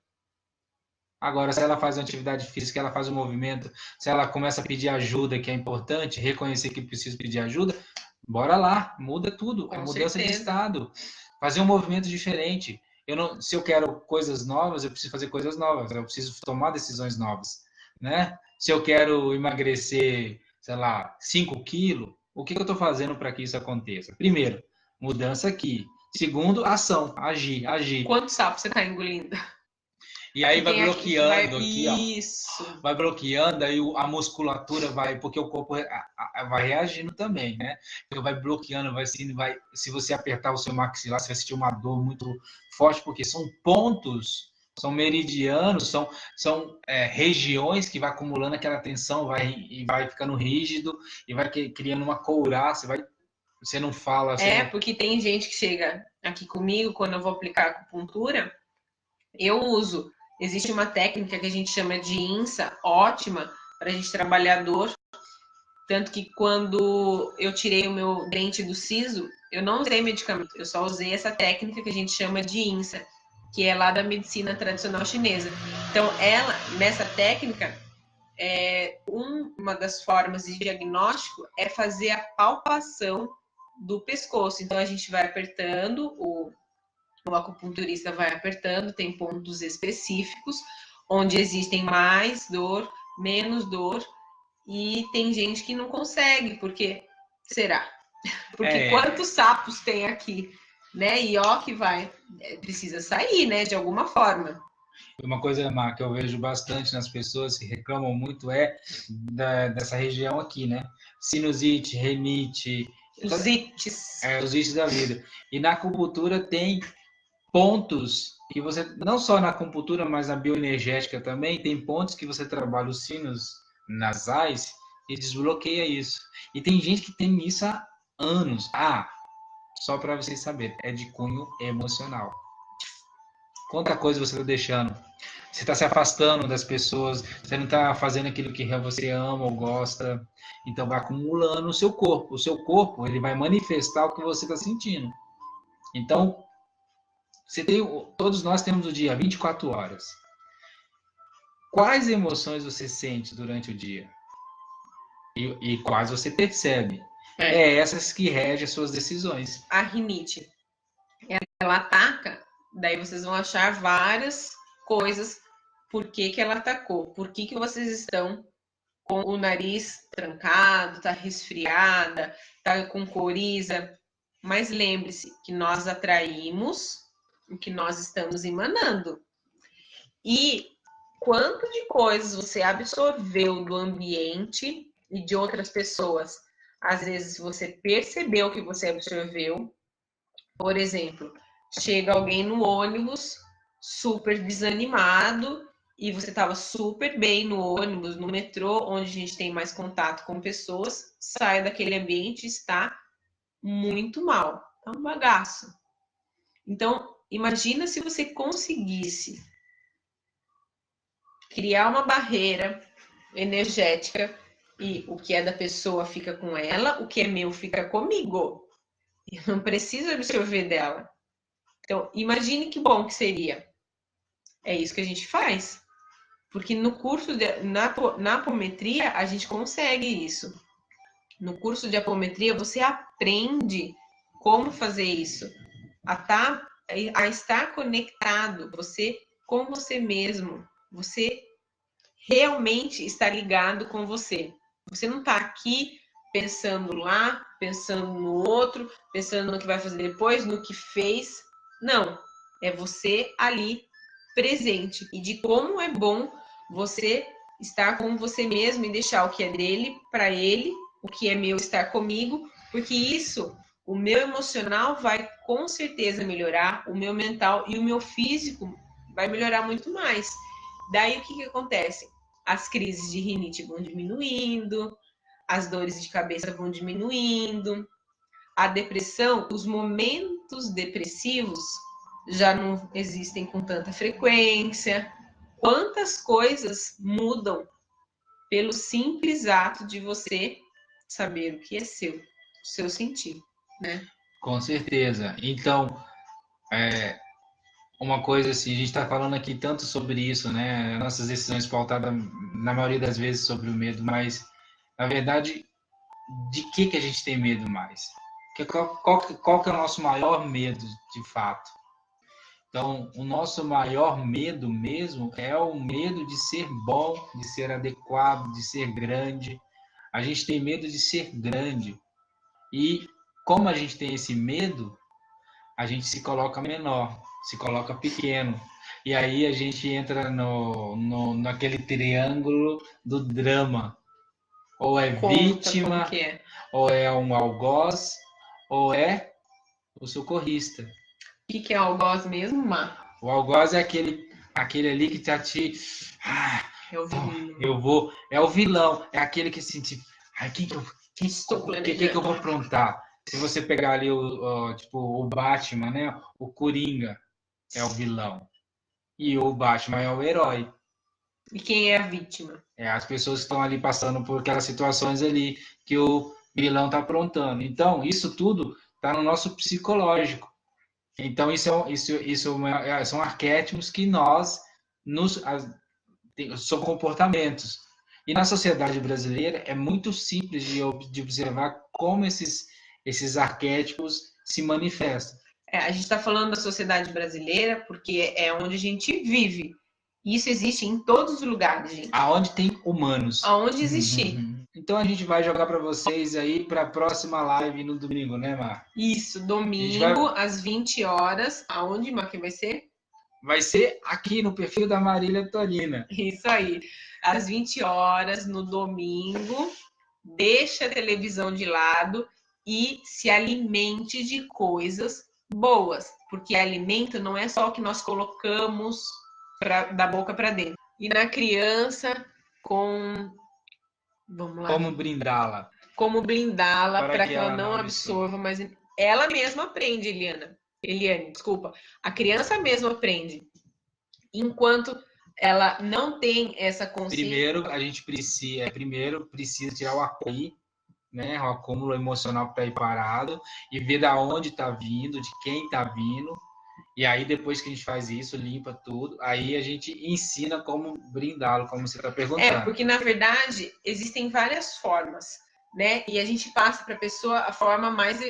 Agora, se ela faz uma atividade física, ela faz um movimento, se ela começa a pedir ajuda, que é importante, reconhecer que precisa pedir ajuda, bora lá, muda tudo. É
Com
mudança de
certeza.
estado. Fazer um movimento diferente. Se eu quero coisas novas, eu preciso fazer coisas novas. Eu preciso tomar decisões novas, né? Se eu quero emagrecer, sei lá, 5 quilos, o que eu estou fazendo para que isso aconteça? Primeiro, mudança aqui. Segundo, ação, agir, agir.
Quantos sapos você está engolindo?
E aí
E
vai
tem aqui que vai.
bloqueando aqui, ó.
Isso.
Vai bloqueando, aí a musculatura vai, porque o corpo vai reagindo também, né? Então vai bloqueando, se você apertar o seu maxilar, você vai sentir uma dor muito forte, porque são pontos, são meridianos, são regiões que vai acumulando aquela tensão, e vai ficando rígido, e vai criando uma couraça, você não fala...
Porque tem gente que chega aqui comigo, quando eu vou aplicar acupuntura, eu uso... Existe uma técnica que a gente chama de INSA, ótima, para a gente trabalhar dor. Tanto que quando eu tirei o meu dente do siso, eu não usei medicamento, eu só usei essa técnica que a gente chama de INSA, que é lá da medicina tradicional chinesa. Então, nessa técnica, uma das formas de diagnóstico é fazer a palpação do pescoço. Então, a gente vai apertando, o acupunturista vai apertando, tem pontos específicos, onde existem mais dor, menos dor, e tem gente que não consegue, porque será? Porque quantos sapos tem aqui, né? E ó que precisa sair, né? De alguma forma.
Uma coisa, Mar, que eu vejo bastante nas pessoas que reclamam muito dessa região aqui, né? Sinusite, rinite...
Os ites.
Os ites da vida. E na acupuntura tem pontos que você, não só na acupuntura, mas na bioenergética também, tem pontos que você trabalha os sinos nasais e desbloqueia isso. E tem gente que tem isso há anos. Só para vocês saberem, é de cunho emocional. Quanta coisa você está deixando? Você está se afastando das pessoas, você não está fazendo aquilo que você ama ou gosta. Então vai acumulando o seu corpo. O seu corpo ele vai manifestar o que você está sentindo. Então, todos nós temos o dia 24 horas. Quais emoções você sente durante o dia? E quais você percebe? Essas que regem as suas decisões.
A rinite, ela ataca, daí vocês vão achar várias coisas por que ela atacou. Por que vocês estão com o nariz trancado, tá resfriada, tá com coriza. Mas lembre-se que nós atraímos o que nós estamos emanando. E quanto de coisas você absorveu do ambiente e de outras pessoas? Às vezes você percebeu que você absorveu. Por exemplo, chega alguém no ônibus super desanimado e você estava super bem no ônibus, no metrô, onde a gente tem mais contato com pessoas, sai daquele ambiente e está muito mal. É um bagaço. Então, imagina se você conseguisse criar uma barreira energética e o que é da pessoa fica com ela, o que é meu fica comigo. Eu não preciso absorver dela. Então, imagine que bom que seria. É isso que a gente faz. Porque no curso na apometria, a gente consegue isso. No curso de apometria, você aprende como fazer isso. A estar conectado, você com você mesmo. Você realmente está ligado com você. Você não está aqui pensando lá, pensando no outro, pensando no que vai fazer depois, no que fez. Não, é você ali presente. E de como é bom você estar com você mesmo e deixar o que é dele para ele, o que é meu estar comigo, porque isso, o meu emocional vai com certeza melhorar, o meu mental e o meu físico vai melhorar muito mais. Daí o que acontece? As crises de rinite vão diminuindo, as dores de cabeça vão diminuindo, a depressão, os momentos depressivos já não existem com tanta frequência. Quantas coisas mudam pelo simples ato de você saber o que é seu, o seu sentir, né?
Com certeza. Então, uma coisa assim, a gente está falando aqui tanto sobre isso, né? Nossas decisões pautadas, na maioria das vezes, sobre o medo, mas, na verdade, de que a gente tem medo mais? Qual que é o nosso maior medo, de fato? Então, o nosso maior medo mesmo é o medo de ser bom, de ser adequado, de ser grande. A gente tem medo de ser grande. E como a gente tem esse medo, a gente se coloca menor, se coloca pequeno. E aí a gente entra naquele triângulo do drama. Ou é
Conta como
vítima,
que é.
ou é um algoz, ou é o socorrista.
O que é algoz mesmo, Má?
O algoz é aquele ali que tá te...
É o vilão.
Eu vou... É o vilão, é aquele que sente...
Estou
O
planejando.
que eu vou aprontar? Se você pegar ali tipo, o Batman, né? O Coringa é o vilão. E o Batman é o herói.
E quem é a vítima?
É as pessoas que estão ali passando por aquelas situações ali que o vilão está aprontando. Então, isso tudo está no nosso psicológico. Então, são arquétipos que são comportamentos. E na sociedade brasileira é muito simples de observar como esses arquétipos se manifestam.
A gente está falando da sociedade brasileira porque é onde a gente vive. Isso existe em todos os lugares, gente.
Aonde tem humanos.
Aonde existir.
Então a gente vai jogar para vocês aí para a próxima live no domingo, né, Mar?
Isso, domingo, às 20 horas. Aonde, Mar, que vai ser?
Vai ser aqui no perfil da Marília Torina.
Isso aí. Às 20 horas, no domingo. Deixa a televisão de lado e se alimente de coisas boas. Porque alimento não é só o que nós colocamos da boca para dentro. E na criança, vamos lá.
Como brindá-la?
Como blindá-la para que ela não absorva, mas ela mesma aprende, Eliane, desculpa. A criança mesma aprende. Enquanto ela não tem essa consciência.
Primeiro, a gente precisa tirar o AQI, né? O acúmulo emocional que está aí parado e ver da onde está vindo, de quem está vindo. E aí, depois que a gente faz isso, limpa tudo, aí a gente ensina como brindá-lo, como você está perguntando.
Porque, na verdade, existem várias formas, né? E a gente passa para a pessoa a forma mais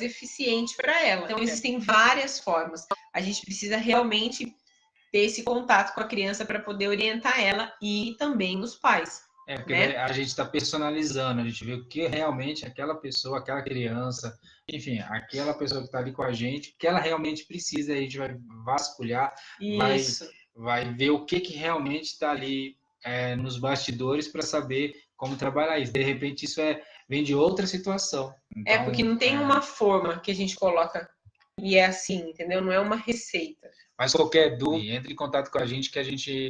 eficiente para ela. Então, existem várias formas. A gente precisa realmente ter esse contato com a criança para poder orientar ela e também os pais.
Porque a gente está personalizando, a gente vê o que realmente aquela pessoa, aquela criança, enfim, aquela pessoa que está ali com a gente, que ela realmente precisa, a gente vai vasculhar, vai ver o que realmente está ali nos bastidores para saber como trabalhar isso. De repente, isso vem de outra situação.
Então, porque não tem uma forma que a gente coloca e é assim, entendeu? Não é uma receita.
Mas qualquer dúvida, entre em contato com a gente que a gente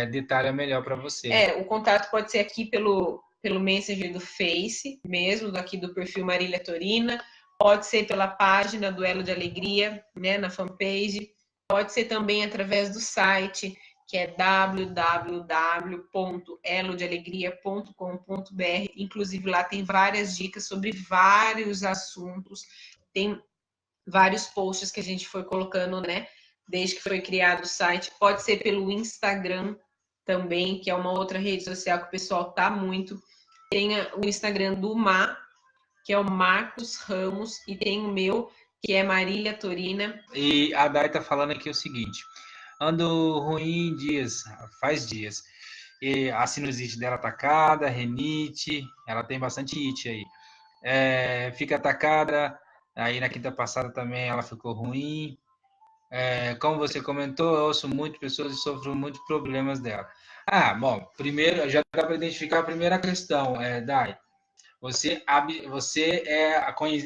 detalha melhor para você.
O contato pode ser aqui pelo Messenger do Face, mesmo daqui do perfil Marília Torina, pode ser pela página do Elo de Alegria, né, na fanpage, pode ser também através do site, que é www.elodealegria.com.br. Inclusive lá tem várias dicas sobre vários assuntos, tem vários posts que a gente foi colocando, né, desde que foi criado o site. Pode ser pelo Instagram também, que é uma outra rede social que o pessoal tá muito. Tem o Instagram do Má, que é o Marcos Ramos, e tem o meu, que é Marília Torina.
E a Dai tá falando aqui o seguinte: ando ruim faz dias. E a sinusite dela atacada, renite, ela tem bastante it aí. Fica atacada, aí na quinta passada também ela ficou ruim. Como você comentou, eu ouço muitas pessoas e sofro muitos problemas dela. Bom, primeiro, já dá para identificar a primeira questão, Dai.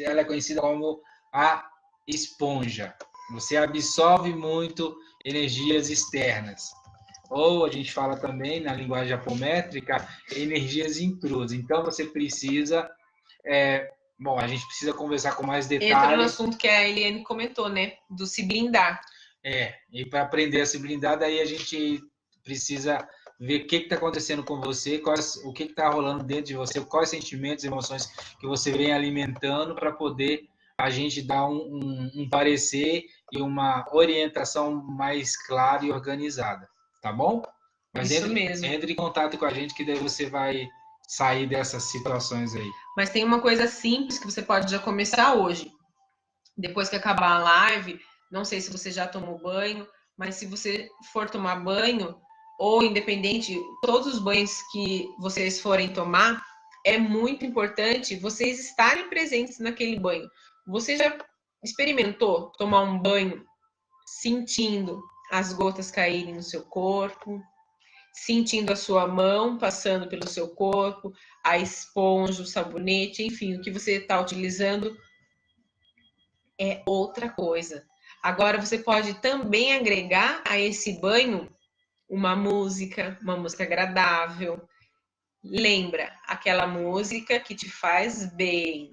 Ela é conhecida como a esponja. Você absorve muito energias externas. Ou a gente fala também, na linguagem apométrica, energias intrudas. Então, você precisa... a gente precisa conversar com mais detalhes.
Entra no assunto que a Eliane comentou, né? Do se blindar.
E para aprender a se blindar, daí a gente precisa ver o que está acontecendo com você, o que está rolando dentro de você, quais sentimentos, emoções que você vem alimentando para poder a gente dar um parecer e uma orientação mais clara e organizada, tá bom? Mas
Isso mesmo.
entre em contato com a gente que daí você vai sair dessas situações aí.
Mas tem uma coisa simples que você pode já começar hoje. Depois que acabar a live, não sei se você já tomou banho, mas se você for tomar banho, ou independente, todos os banhos que vocês forem tomar, é muito importante vocês estarem presentes naquele banho. Você já experimentou tomar um banho sentindo as gotas caírem no seu corpo, sentindo a sua mão passando pelo seu corpo, a esponja, o sabonete, enfim, o que você está utilizando é outra coisa. Agora você pode também agregar a esse banho uma música agradável. Lembra aquela música que te faz bem,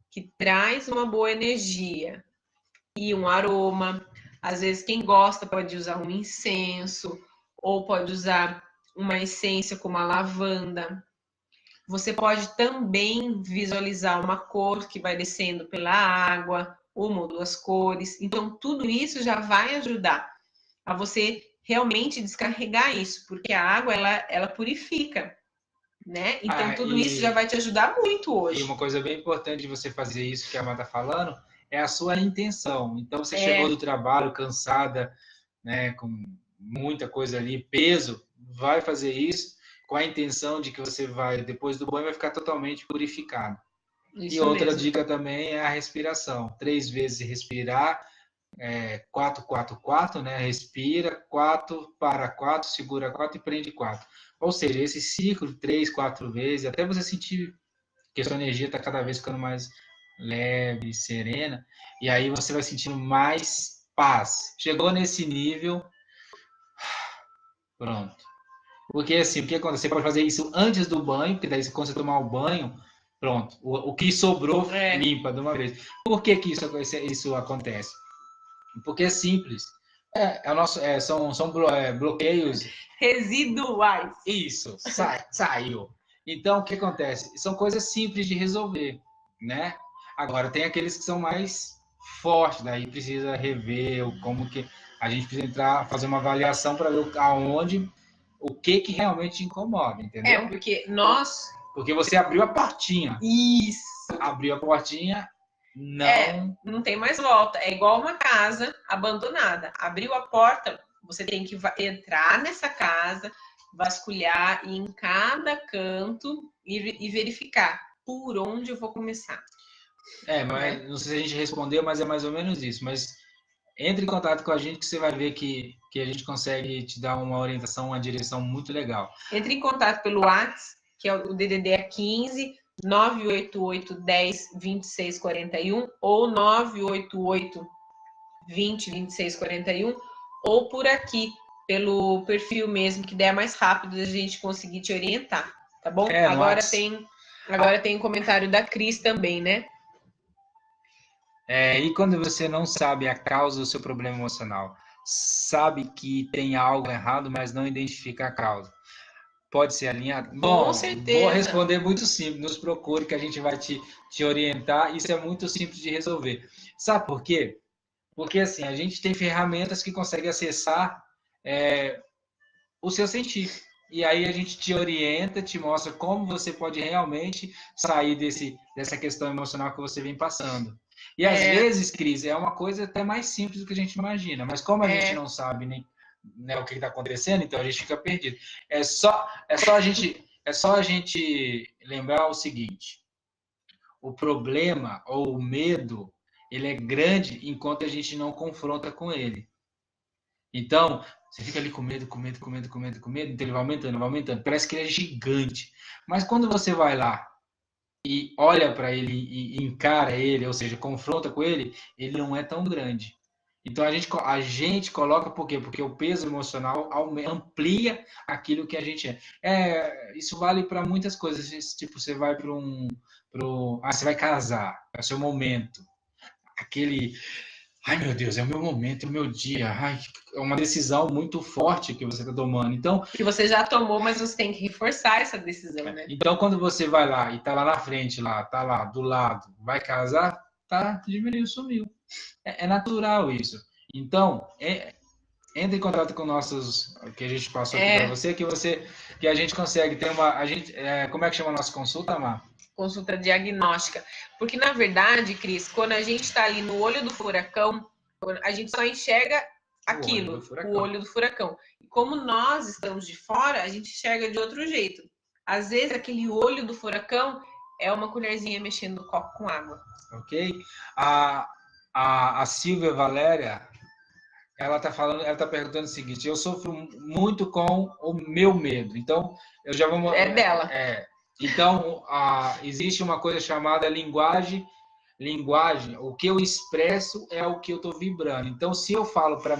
que traz uma boa energia e um aroma. Às vezes quem gosta pode usar um incenso ou pode usar uma essência como a lavanda. Você pode também visualizar uma cor que vai descendo pela água, uma ou duas cores. Então, tudo isso já vai ajudar a você realmente descarregar isso, porque a água, ela purifica, né? Então, tudo isso já vai te ajudar muito hoje.
E uma coisa bem importante de você fazer isso que a Amanda está falando é a sua intenção. Então, você chegou do trabalho cansada, né, com muita coisa ali, peso, vai fazer isso com a intenção de que você vai, depois do banho, vai ficar totalmente purificado. Isso e outra mesmo. Dica também é a respiração. 3 vezes respirar, 4, 4, 4, né? Respira, 4, para 4, segura 4 e prende 4. Ou seja, esse ciclo 3, 4 vezes, até você sentir que a sua energia está cada vez ficando mais leve, serena, e aí você vai sentindo mais paz. Chegou nesse nível, pronto. Porque assim, o que acontece? Você pode fazer isso antes do banho, porque daí quando você tomar o banho, pronto, o que sobrou limpa de uma vez. Por que isso acontece? Porque é simples. São bloqueios
residuais.
Isso, saiu. Então, o que acontece? São coisas simples de resolver, né? Agora, tem aqueles que são mais fortes, daí precisa rever como que a gente precisa fazer uma avaliação para ver o que realmente te incomoda, entendeu? Porque você abriu a portinha.
Isso.
Abriu a portinha,
não tem mais volta. É igual uma casa abandonada. Abriu a porta, você tem que entrar nessa casa, vasculhar em cada canto e verificar por onde eu vou começar.
Mas não sei se a gente respondeu, mas é mais ou menos isso. Mas entre em contato com a gente que você vai ver que a gente consegue te dar uma orientação, uma direção muito legal.
Entre em contato pelo WhatsApp, que é o DDD é 15 988 10 26 41 ou 988 20 26 41 ou por aqui, pelo perfil mesmo, que der mais rápido a gente conseguir te orientar, tá bom? Agora tem um comentário da Cris também, né?
E quando você não sabe a causa do seu problema emocional, sabe que tem algo errado, mas não identifica a causa, pode ser alinhado? Bom, com certeza. Vou responder muito simples. Nos procure que a gente vai te orientar. Isso é muito simples de resolver. Sabe por quê? Porque assim, a gente tem ferramentas que conseguem acessar o seu sentir. E aí a gente te orienta, te mostra como você pode realmente sair dessa questão emocional que você vem passando. E às vezes, Cris, é uma coisa até mais simples do que a gente imagina. Mas como a gente não sabe nem o que está acontecendo, então a gente fica perdido. É só a gente lembrar o seguinte: o problema ou o medo, ele é grande enquanto a gente não confronta com ele. Então, você fica ali com medo, então ele vai aumentando. Parece que ele é gigante. Mas quando você vai lá e olha para ele e encara ele, ou seja, confronta com ele, ele não é tão grande. Então a gente coloca por quê? Porque o peso emocional amplia aquilo que a gente é. Isso vale para muitas coisas. Tipo, você vai você vai casar, é o seu momento. Ai meu Deus, é o meu momento, é o meu dia. Ai, é uma decisão muito forte que você está tomando. Então,
que você já tomou, mas você tem que reforçar essa decisão, né?
Então, quando você vai lá e está lá na frente, tá lá do lado, vai casar, tá? Diminuiu, sumiu. É natural isso. Então, entre em contato com nossos, que a gente passou aqui para você, que a gente consegue ter como é que chama a nossa consulta, Mar?
Consulta diagnóstica. Porque, na verdade, Cris, quando a gente está ali no olho do furacão, a gente só enxerga aquilo, o olho do furacão. E como nós estamos de fora, a gente enxerga de outro jeito. Às vezes, aquele olho do furacão é uma colherzinha mexendo no copo com água.
Ok? A Silvia Valéria, ela tá perguntando o seguinte: eu sofro muito com o meu medo. Então, eu já vou...
É dela.
Então, existe uma coisa chamada linguagem. O que eu expresso é o que eu estou vibrando. Então, se eu falo para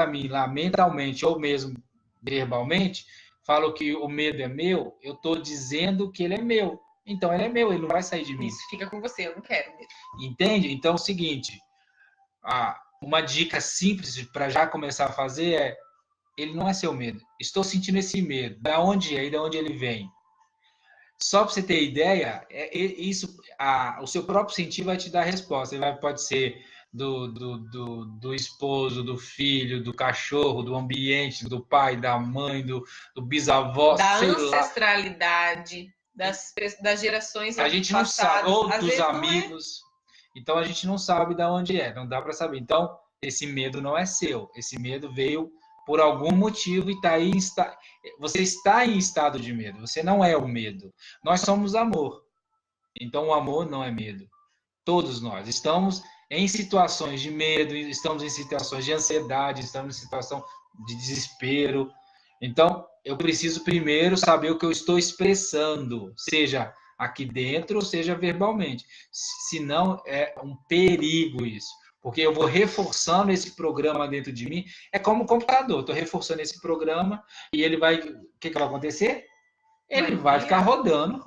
mim lá mentalmente ou mesmo verbalmente, falo que o medo é meu, eu estou dizendo que ele é meu. Então, ele é meu, ele não vai sair de mim.
Isso fica com você, eu não quero medo.
Entende? Então, é o seguinte, uma dica simples para já começar a fazer é: ele não é seu medo. Estou sentindo esse medo. Da onde é e da onde ele vem? Só para você ter ideia, o seu próprio sentir vai te dar a resposta. Pode ser do esposo, do filho, do cachorro, do ambiente, do pai, da mãe, do bisavó,
da
sei
ancestralidade, das gerações
a gente
passadas,
não sabe, ou dos amigos. Então a gente não sabe de onde é, não dá para saber. Então, esse medo não é seu. Esse medo veio por algum motivo e você está em estado de medo. Você não é o medo. Nós somos amor. Então, o amor não é medo. Todos nós estamos em situações de medo, estamos em situações de ansiedade, estamos em situação de desespero. Então, eu preciso primeiro saber o que eu estou expressando, seja aqui dentro, ou seja verbalmente. Senão, é um perigo isso. Porque eu vou reforçando esse programa dentro de mim. É como um computador. Estou reforçando esse programa e ele vai... O que vai acontecer? Ele vai ficar rodando.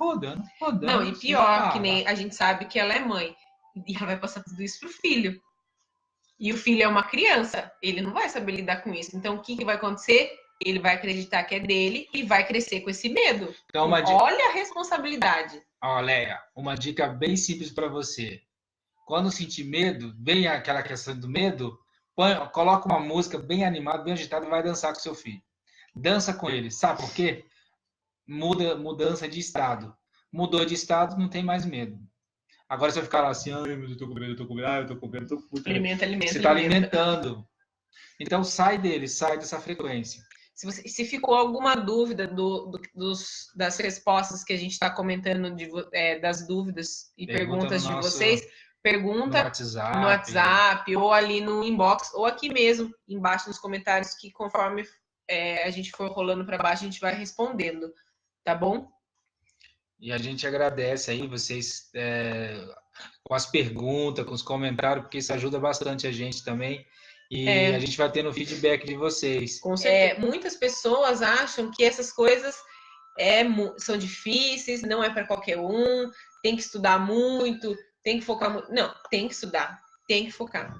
Não, e pior, que nem a gente sabe que ela é mãe. E ela vai passar tudo isso pro filho. E o filho é uma criança. Ele não vai saber lidar com isso. Então, o que vai acontecer? Ele vai acreditar que é dele e vai crescer com esse medo.
Então,
olha a responsabilidade.
Olha, uma dica bem simples para você. Quando sentir medo, vem aquela questão do medo, coloca uma música bem animada, bem agitada e vai dançar com seu filho. Dança com ele. Sabe por quê? Mudança de estado. Mudou de estado, não tem mais medo. Agora você vai ficar lá assim, eu tô com medo, eu tô com medo.
Alimenta.
Você está alimentando. Então sai dessa frequência.
Se ficou alguma dúvida das respostas que a gente está comentando, das dúvidas e perguntas de vocês, pergunta no WhatsApp ou ali no inbox ou aqui mesmo, embaixo nos comentários, que conforme a gente for rolando para baixo, a gente vai respondendo, tá bom?
E a gente agradece aí vocês com as perguntas, com os comentários, porque isso ajuda bastante a gente também. E a gente vai tendo feedback de vocês.
Muitas pessoas acham que essas coisas são difíceis, não é para qualquer um, tem que estudar muito, tem que focar muito. Não, tem que estudar, tem que focar.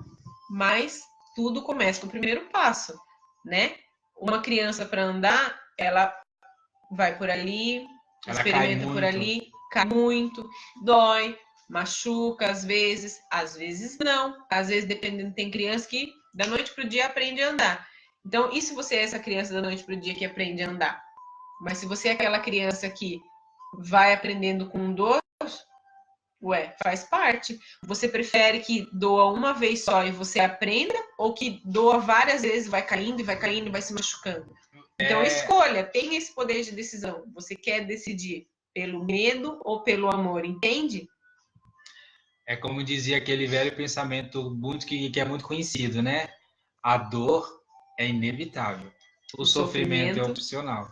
Mas tudo começa com o primeiro passo, né? Uma criança para andar, ela vai por ali, experimenta por ali, cai muito, dói, machuca às vezes não. Às vezes, dependendo, tem criança que da noite pro dia aprende a andar. Então, e se você é essa criança da noite pro dia que aprende a andar? Mas se você é aquela criança que vai aprendendo com dor, faz parte. Você prefere que doa uma vez só e você aprenda, ou que doa várias vezes, vai caindo e vai se machucando? Então, escolha, tenha esse poder de decisão. Você quer decidir pelo medo ou pelo amor, entende?
É como dizia aquele velho pensamento que é muito conhecido, né? A dor é inevitável. O sofrimento é opcional.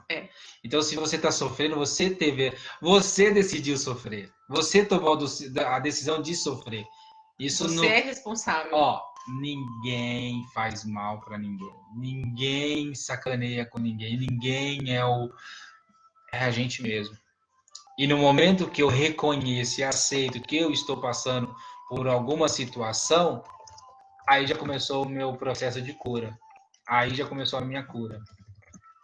Então, se você está sofrendo, você decidiu sofrer. Você tomou a decisão de sofrer.
Você é responsável.
Ninguém faz mal para ninguém. Ninguém sacaneia com ninguém. Ninguém é a gente mesmo. E no momento que eu reconheço e aceito que eu estou passando por alguma situação, aí já começou o meu processo de cura. Aí já começou a minha cura.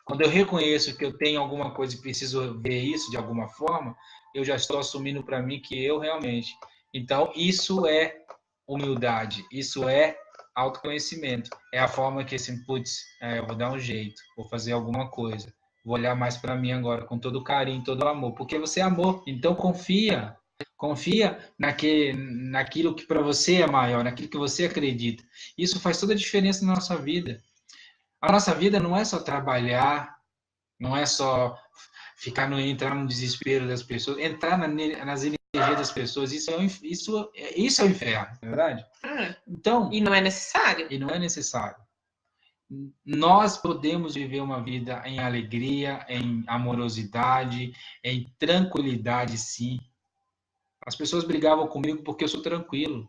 Quando eu reconheço que eu tenho alguma coisa e preciso ver isso de alguma forma, eu já estou assumindo para mim que eu realmente Então, isso é humildade, isso é autoconhecimento. É a forma que assim, putz, eu vou dar um jeito, vou fazer alguma coisa, vou olhar mais para mim agora, com todo carinho, todo amor, porque você é amor, então confia. Confia naquilo que para você é maior, naquilo que você acredita. Isso faz toda a diferença na nossa vida. A nossa vida não é só trabalhar, não é só entrar no desespero das pessoas, entrar nas energias das pessoas. Isso é o inferno, não é verdade? Então,
e não é necessário.
E não é necessário. Nós podemos viver uma vida em alegria, em amorosidade, em tranquilidade, sim. As pessoas brigavam comigo porque eu sou tranquilo.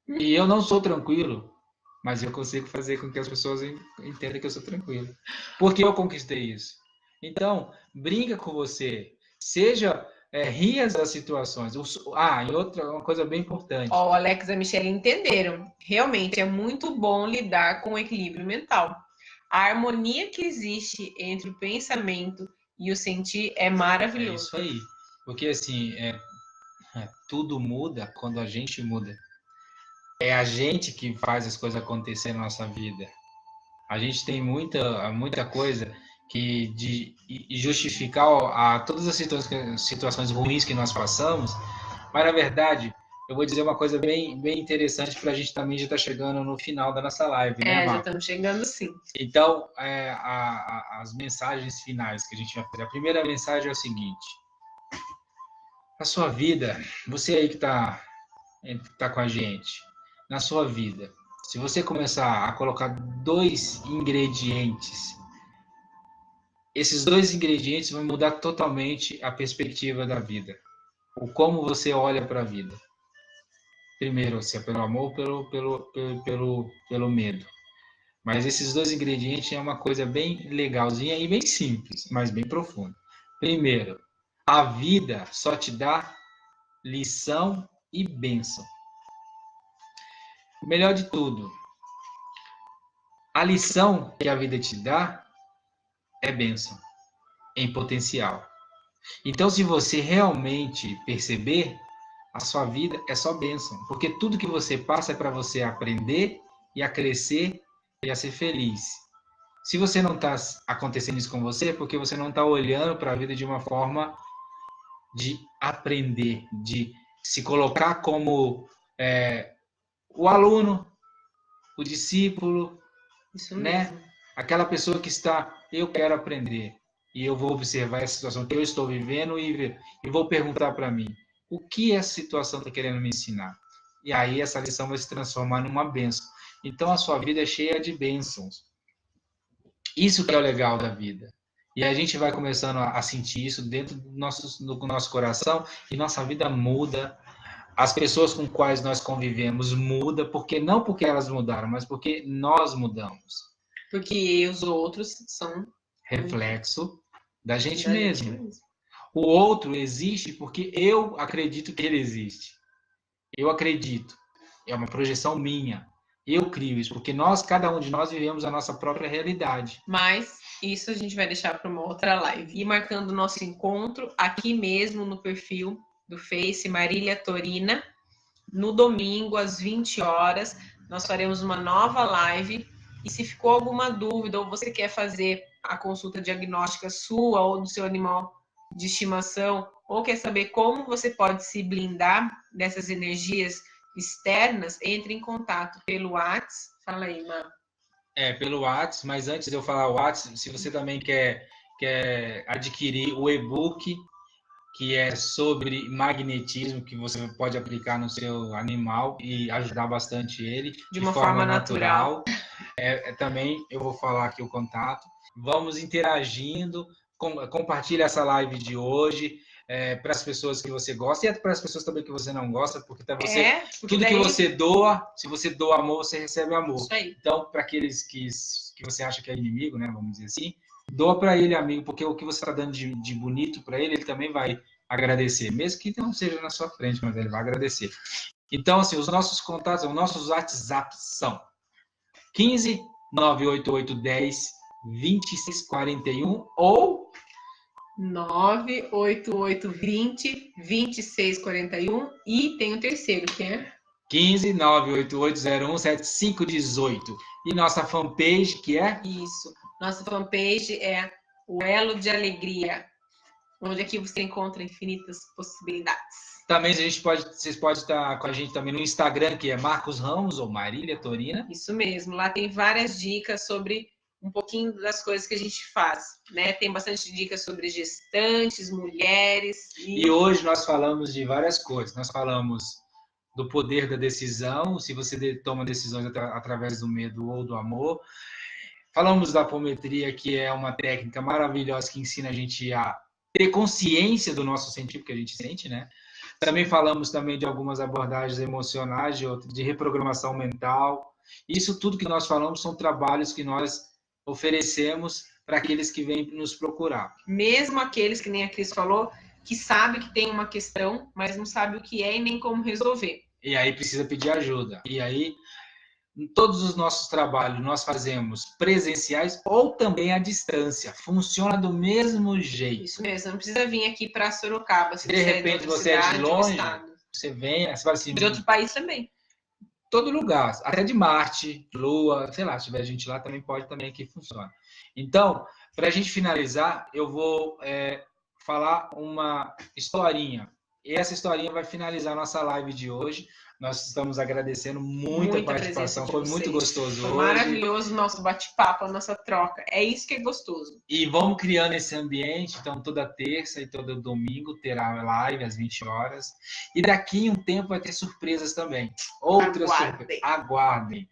E eu não sou tranquilo, mas eu consigo fazer com que as pessoas entendam que eu sou tranquilo. Porque eu conquistei isso. Então, brinca com você. Seja, ria das situações. E uma coisa bem importante.
Ó, o Alex e a Michelle entenderam. Realmente é muito bom lidar com o equilíbrio mental. A harmonia que existe entre o pensamento e o sentir é maravilhoso.
É isso aí. Porque, assim, tudo muda quando a gente muda. É a gente que faz as coisas acontecer na nossa vida. A gente tem muita coisa de justificar todas as situações ruins que nós passamos, mas, na verdade, eu vou dizer uma coisa bem, bem interessante para a gente também já estar chegando no final da nossa live, né,
já estamos chegando sim.
Então, as mensagens finais que a gente vai fazer. A primeira mensagem é o seguinte: a sua vida, você aí que está com a gente, na sua vida, se você começar a colocar 2 ingredientes, esses 2 ingredientes vão mudar totalmente a perspectiva da vida. O como você olha para a vida. Primeiro, se é pelo amor ou pelo medo. Mas esses 2 ingredientes é uma coisa bem legalzinha e bem simples, mas bem profunda. Primeiro, a vida só te dá lição e bênção. O melhor de tudo, a lição que a vida te dá é bênção, em potencial. Então, se você realmente perceber, a sua vida é só bênção, porque tudo que você passa é para você aprender e a crescer e a ser feliz. Se você não está acontecendo isso com você, é porque você não está olhando para a vida de uma forma de aprender, de se colocar como o aluno, o discípulo,
isso mesmo,
né? Aquela pessoa que eu quero aprender e eu vou observar essa situação que eu estou vivendo e vou perguntar para mim, o que essa situação está querendo me ensinar? E aí essa lição vai se transformar numa bênção. Então a sua vida é cheia de bênçãos. Isso que é o legal da vida. E a gente vai começando a sentir isso dentro do nosso coração e nossa vida muda. As pessoas com quais nós convivemos mudam, não porque elas mudaram, mas porque nós mudamos.
Porque os outros são
reflexo da gente mesmo. O outro existe porque eu acredito que ele existe. Eu acredito. É uma projeção minha. Eu crio isso, porque cada um de nós vivemos a nossa própria realidade.
Mas isso a gente vai deixar para uma outra live. E marcando o nosso encontro aqui mesmo no perfil do Face Marília Torina, no domingo às 20 horas, nós faremos uma nova live. E se ficou alguma dúvida ou você quer fazer a consulta diagnóstica sua ou do seu animal de estimação, ou quer saber como você pode se blindar dessas energias externas, entre em contato pelo WhatsApp. Fala aí, Má.
Pelo WhatsApp, mas antes de eu falar o WhatsApp, se você também quer adquirir o e-book, que é sobre magnetismo, que você pode aplicar no seu animal e ajudar bastante ele
de uma forma natural.
Também eu vou falar aqui o contato. Vamos interagindo, compartilha essa live de hoje para as pessoas que você gosta e para as pessoas também que você não gosta, porque tudo que você doa, se você doa amor, você recebe amor.
Isso aí.
Então, para aqueles que você acha que é inimigo, né, vamos dizer assim, doa para ele, amigo, porque o que você está dando de bonito para ele também vai agradecer, mesmo que não seja na sua frente, mas ele vai agradecer. Então, assim, os nossos contatos, os nossos WhatsApps são 15 98810 2641 ou
98820-2641 e tem o terceiro, que é
15 988017518. E nossa fanpage, que é?
Isso. Nossa fanpage é o Elo de Alegria, onde aqui você encontra infinitas possibilidades.
Também vocês podem estar com a gente também no Instagram, que é Marcos Ramos ou Marília Torina.
Isso mesmo. Lá tem várias dicas sobre um pouquinho das coisas que a gente faz, né? Tem bastante dicas sobre gestantes, mulheres.
E hoje nós falamos de várias coisas. Nós falamos do poder da decisão, se você toma decisões através do medo ou do amor. Falamos da apometria, que é uma técnica maravilhosa que ensina a gente a ter consciência do nosso sentir, que a gente sente, né? Também falamos também de algumas abordagens emocionais, de reprogramação mental. Isso tudo que nós falamos são trabalhos que nós oferecemos para aqueles que vêm nos procurar.
Mesmo aqueles, que nem a Cris falou, que sabe que tem uma questão, mas não sabe o que é e nem como resolver.
E aí precisa pedir ajuda. E aí, em todos os nossos trabalhos, nós fazemos presenciais ou também à distância. Funciona do mesmo jeito.
Isso mesmo, não precisa vir aqui para Sorocaba. Se
de repente você é de longe, você vem, você fala assim...
De outro país também.
Todo lugar, até de Marte, Lua, sei lá, se tiver gente lá, também pode também que funciona. Então, para a gente finalizar, eu vou falar uma historinha. E essa historinha vai finalizar a nossa live de hoje. Nós estamos agradecendo muito a participação, foi muito gostoso hoje.
Maravilhoso o nosso bate-papo, a nossa troca. É isso que é gostoso.
E vamos criando esse ambiente, então toda terça e todo domingo terá live às 20 horas. E daqui um tempo vai ter surpresas também. Outras surpresas. Aguardem.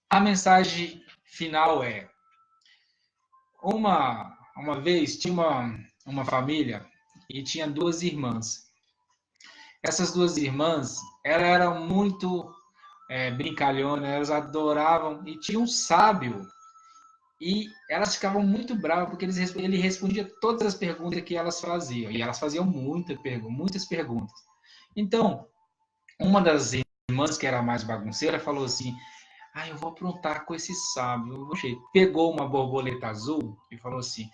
A mensagem final é: uma vez tinha uma família e tinha duas irmãs. Essas duas irmãs, elas eram muito brincalhonas, elas adoravam, e tinha um sábio, e elas ficavam muito bravas, porque ele respondia todas as perguntas que elas faziam, e elas faziam muitas perguntas. Então, uma das irmãs, que era mais bagunceira, falou assim: eu vou aprontar com esse sábio. Pegou uma borboleta azul e falou assim: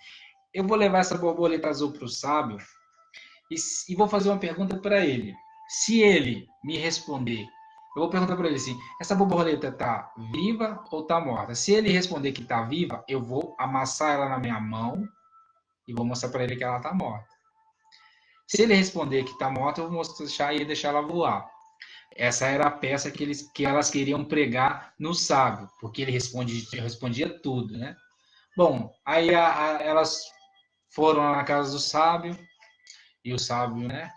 eu vou levar essa borboleta azul para o sábio, e vou fazer uma pergunta para ele. Se ele me responder, eu vou perguntar para ele assim: essa borboleta está viva ou está morta? Se ele responder que está viva, eu vou amassar ela na minha mão e vou mostrar para ele que ela está morta. Se ele responder que está morta, eu vou deixar ela voar. Essa era a peça que elas queriam pregar no sábio, porque ele respondia tudo, né? Bom, aí elas foram na casa do sábio, e o sábio, né?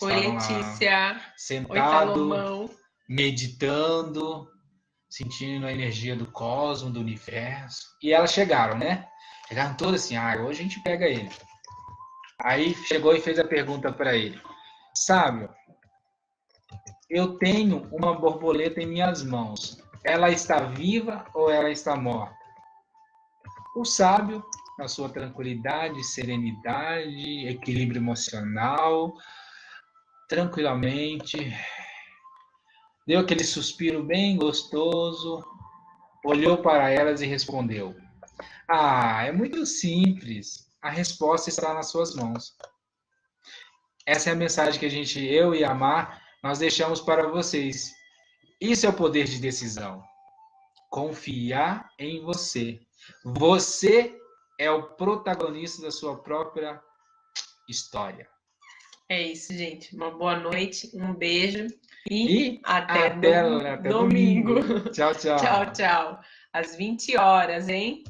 Oi, Letícia.
Sentado, meditando, sentindo a energia do cosmos, do universo. E elas chegaram, né? Chegaram todas assim: hoje a gente pega ele. Aí chegou e fez a pergunta para ele: sábio, eu tenho uma borboleta em minhas mãos. Ela está viva ou ela está morta? O sábio, na sua tranquilidade, serenidade, equilíbrio emocional, tranquilamente, deu aquele suspiro bem gostoso, olhou para elas e respondeu: é muito simples, a resposta está nas suas mãos. Essa é a mensagem que eu e a Mar, nós deixamos para vocês. Isso é o poder de decisão. Confiar em você. Você é o protagonista da sua própria história.
É isso, gente. Uma boa noite, um beijo
e
até domingo.
Tchau, tchau.
Tchau, tchau. Às 20 horas, hein?